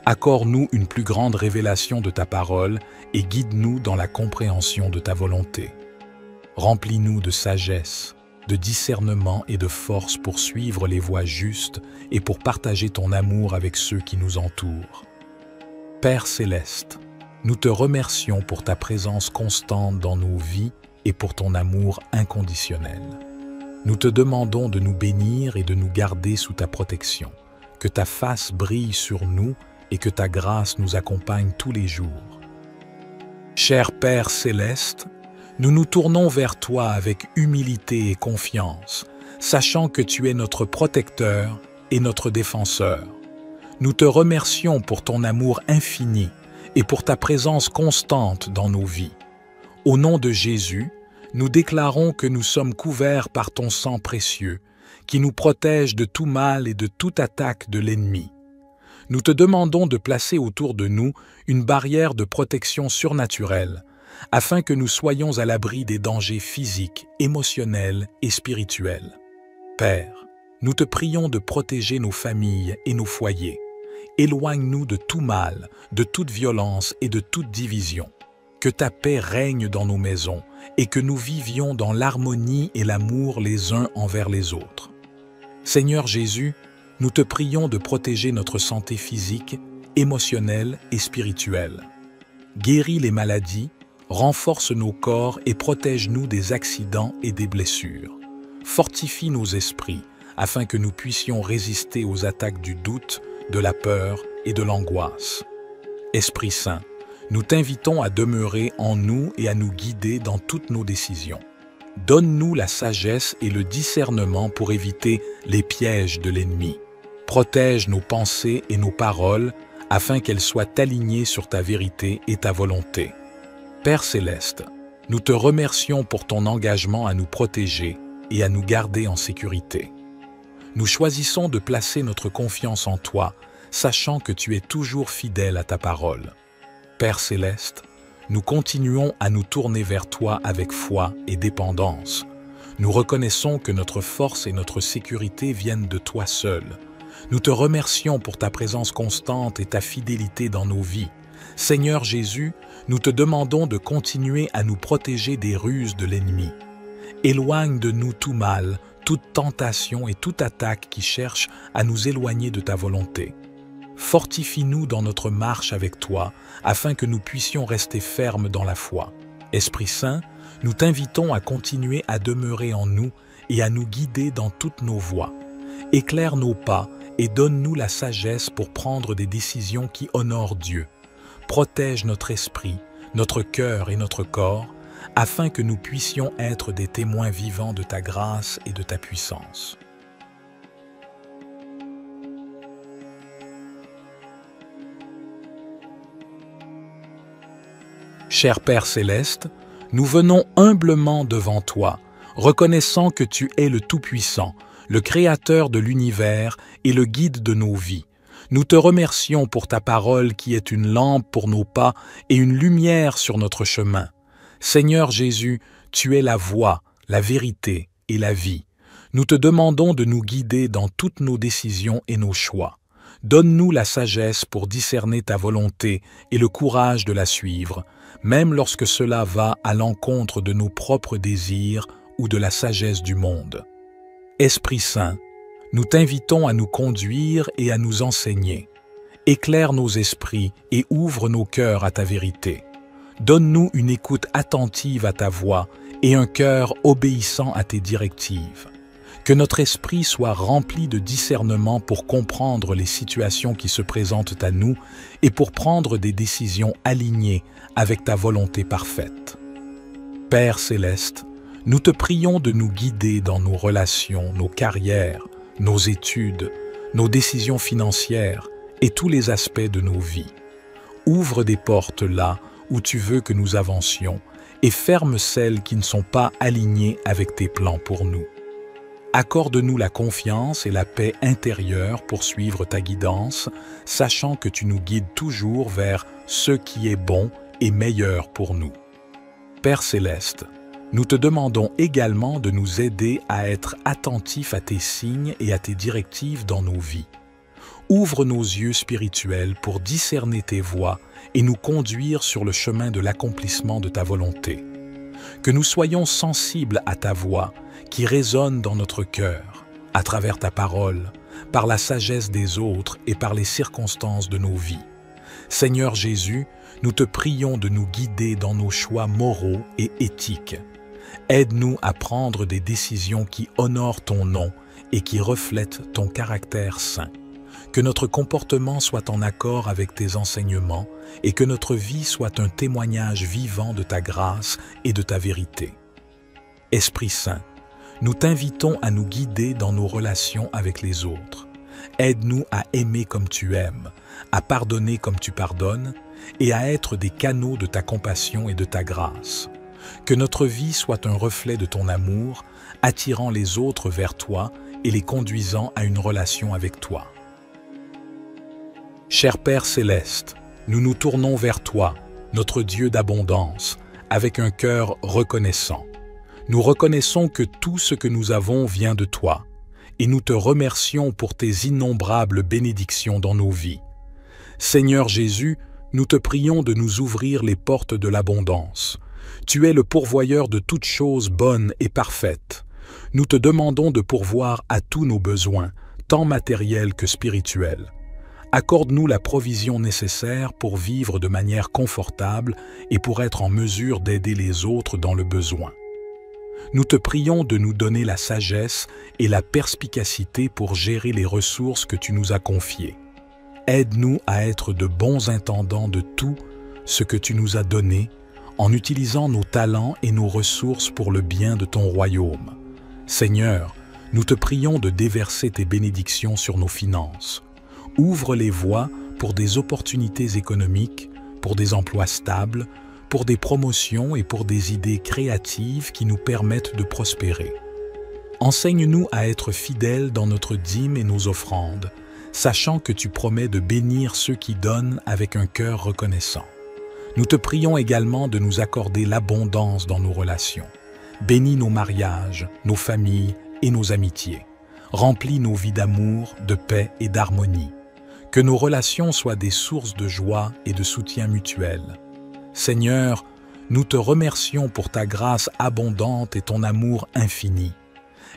Accorde-nous une plus grande révélation de ta parole et guide-nous dans la compréhension de ta volonté. Remplis-nous de sagesse, de discernement et de force pour suivre les voies justes et pour partager ton amour avec ceux qui nous entourent. Père céleste, nous te remercions pour ta présence constante dans nos vies et pour ton amour inconditionnel. Nous te demandons de nous bénir et de nous garder sous ta protection, que ta face brille sur nous et que ta grâce nous accompagne tous les jours. Cher Père céleste, nous nous tournons vers toi avec humilité et confiance, sachant que tu es notre protecteur et notre défenseur. Nous te remercions pour ton amour infini et pour ta présence constante dans nos vies. Au nom de Jésus, nous déclarons que nous sommes couverts par ton sang précieux, qui nous protège de tout mal et de toute attaque de l'ennemi. Nous te demandons de placer autour de nous une barrière de protection surnaturelle, afin que nous soyons à l'abri des dangers physiques, émotionnels et spirituels. Père, nous te prions de protéger nos familles et nos foyers. Éloigne-nous de tout mal, de toute violence et de toute division. Que ta paix règne dans nos maisons et que nous vivions dans l'harmonie et l'amour les uns envers les autres. Seigneur Jésus, nous te prions de protéger notre santé physique, émotionnelle et spirituelle. Guéris les maladies, renforce nos corps et protège-nous des accidents et des blessures. Fortifie nos esprits afin que nous puissions résister aux attaques du doute, de la peur et de l'angoisse. Esprit Saint, nous t'invitons à demeurer en nous et à nous guider dans toutes nos décisions. Donne-nous la sagesse et le discernement pour éviter les pièges de l'ennemi. Protège nos pensées et nos paroles afin qu'elles soient alignées sur ta vérité et ta volonté. Père céleste, nous te remercions pour ton engagement à nous protéger et à nous garder en sécurité. Nous choisissons de placer notre confiance en toi, sachant que tu es toujours fidèle à ta parole. Père céleste, nous continuons à nous tourner vers toi avec foi et dépendance. Nous reconnaissons que notre force et notre sécurité viennent de toi seul. Nous te remercions pour ta présence constante et ta fidélité dans nos vies. Seigneur Jésus, nous te demandons de continuer à nous protéger des ruses de l'ennemi. Éloigne de nous tout mal, toute tentation et toute attaque qui cherche à nous éloigner de ta volonté. Fortifie-nous dans notre marche avec toi, afin que nous puissions rester fermes dans la foi. Esprit Saint, nous t'invitons à continuer à demeurer en nous et à nous guider dans toutes nos voies. Éclaire nos pas et donne-nous la sagesse pour prendre des décisions qui honorent Dieu. Protège notre esprit, notre cœur et notre corps, afin que nous puissions être des témoins vivants de ta grâce et de ta puissance. Cher Père céleste, nous venons humblement devant toi, reconnaissant que tu es le Tout-Puissant, le Créateur de l'univers et le guide de nos vies. Nous te remercions pour ta parole qui est une lampe pour nos pas et une lumière sur notre chemin. Seigneur Jésus, tu es la voie, la vérité et la vie. Nous te demandons de nous guider dans toutes nos décisions et nos choix. Donne-nous la sagesse pour discerner ta volonté et le courage de la suivre, même lorsque cela va à l'encontre de nos propres désirs ou de la sagesse du monde. Esprit Saint, nous t'invitons à nous conduire et à nous enseigner. Éclaire nos esprits et ouvre nos cœurs à ta vérité. Donne-nous une écoute attentive à ta voix et un cœur obéissant à tes directives. Que notre esprit soit rempli de discernement pour comprendre les situations qui se présentent à nous et pour prendre des décisions alignées avec ta volonté parfaite. Père céleste, nous te prions de nous guider dans nos relations, nos carrières, nos études, nos décisions financières et tous les aspects de nos vies. Ouvre des portes là où tu veux que nous avancions et ferme celles qui ne sont pas alignées avec tes plans pour nous. Accorde-nous la confiance et la paix intérieure pour suivre ta guidance, sachant que tu nous guides toujours vers ce qui est bon et meilleur pour nous. Père céleste, nous te demandons également de nous aider à être attentifs à tes signes et à tes directives dans nos vies. Ouvre nos yeux spirituels pour discerner tes voies et nous conduire sur le chemin de l'accomplissement de ta volonté. Que nous soyons sensibles à ta voix qui résonne dans notre cœur, à travers ta parole, par la sagesse des autres et par les circonstances de nos vies. Seigneur Jésus, nous te prions de nous guider dans nos choix moraux et éthiques. Aide-nous à prendre des décisions qui honorent ton nom et qui reflètent ton caractère saint. Que notre comportement soit en accord avec tes enseignements et que notre vie soit un témoignage vivant de ta grâce et de ta vérité. Esprit Saint, nous t'invitons à nous guider dans nos relations avec les autres. Aide-nous à aimer comme tu aimes, à pardonner comme tu pardonnes et à être des canaux de ta compassion et de ta grâce. Que notre vie soit un reflet de ton amour, attirant les autres vers toi et les conduisant à une relation avec toi. Cher Père céleste, nous nous tournons vers toi, notre Dieu d'abondance, avec un cœur reconnaissant. Nous reconnaissons que tout ce que nous avons vient de toi, et nous te remercions pour tes innombrables bénédictions dans nos vies. Seigneur Jésus, nous te prions de nous ouvrir les portes de l'abondance. Tu es le pourvoyeur de toutes choses bonnes et parfaites. Nous te demandons de pourvoir à tous nos besoins, tant matériels que spirituels. Accorde-nous la provision nécessaire pour vivre de manière confortable et pour être en mesure d'aider les autres dans le besoin. Nous te prions de nous donner la sagesse et la perspicacité pour gérer les ressources que tu nous as confiées. Aide-nous à être de bons intendants de tout ce que tu nous as donné, en utilisant nos talents et nos ressources pour le bien de ton royaume. Seigneur, nous te prions de déverser tes bénédictions sur nos finances. Ouvre les voies pour des opportunités économiques, pour des emplois stables, pour des promotions et pour des idées créatives qui nous permettent de prospérer. Enseigne-nous à être fidèles dans notre dîme et nos offrandes, sachant que tu promets de bénir ceux qui donnent avec un cœur reconnaissant. Nous te prions également de nous accorder l'abondance dans nos relations. Bénis nos mariages, nos familles et nos amitiés. Remplis nos vies d'amour, de paix et d'harmonie. Que nos relations soient des sources de joie et de soutien mutuel. Seigneur, nous te remercions pour ta grâce abondante et ton amour infini.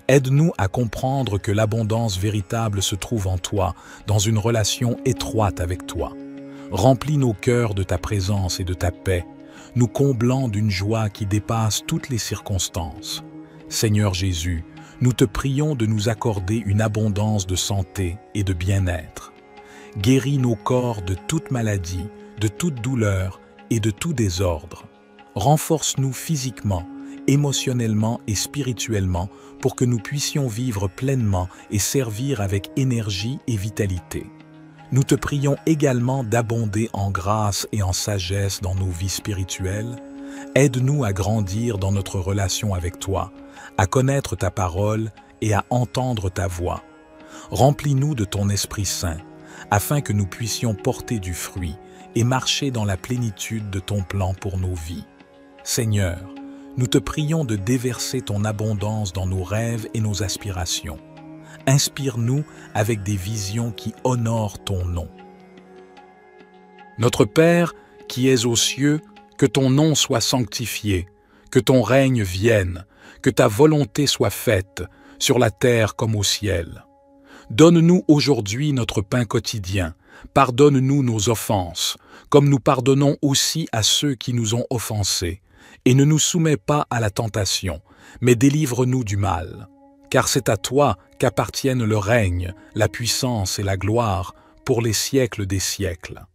Aide-nous à comprendre que l'abondance véritable se trouve en toi, dans une relation étroite avec toi. Remplis nos cœurs de ta présence et de ta paix, nous comblant d'une joie qui dépasse toutes les circonstances. Seigneur Jésus, nous te prions de nous accorder une abondance de santé et de bien-être. Guéris nos corps de toute maladie, de toute douleur et de tout désordre. Renforce-nous physiquement, émotionnellement et spirituellement pour que nous puissions vivre pleinement et servir avec énergie et vitalité. Nous te prions également d'abonder en grâce et en sagesse dans nos vies spirituelles. Aide-nous à grandir dans notre relation avec toi, à connaître ta parole et à entendre ta voix. Remplis-nous de ton Esprit Saint, afin que nous puissions porter du fruit et marcher dans la plénitude de ton plan pour nos vies. Seigneur, nous te prions de déverser ton abondance dans nos rêves et nos aspirations. Inspire-nous avec des visions qui honorent ton nom. Notre Père, qui es aux cieux, que ton nom soit sanctifié, que ton règne vienne, que ta volonté soit faite, sur la terre comme au ciel. Donne-nous aujourd'hui notre pain quotidien, pardonne-nous nos offenses, comme nous pardonnons aussi à ceux qui nous ont offensés, et ne nous soumets pas à la tentation, mais délivre-nous du mal. Car c'est à toi qu'appartiennent le règne, la puissance et la gloire pour les siècles des siècles.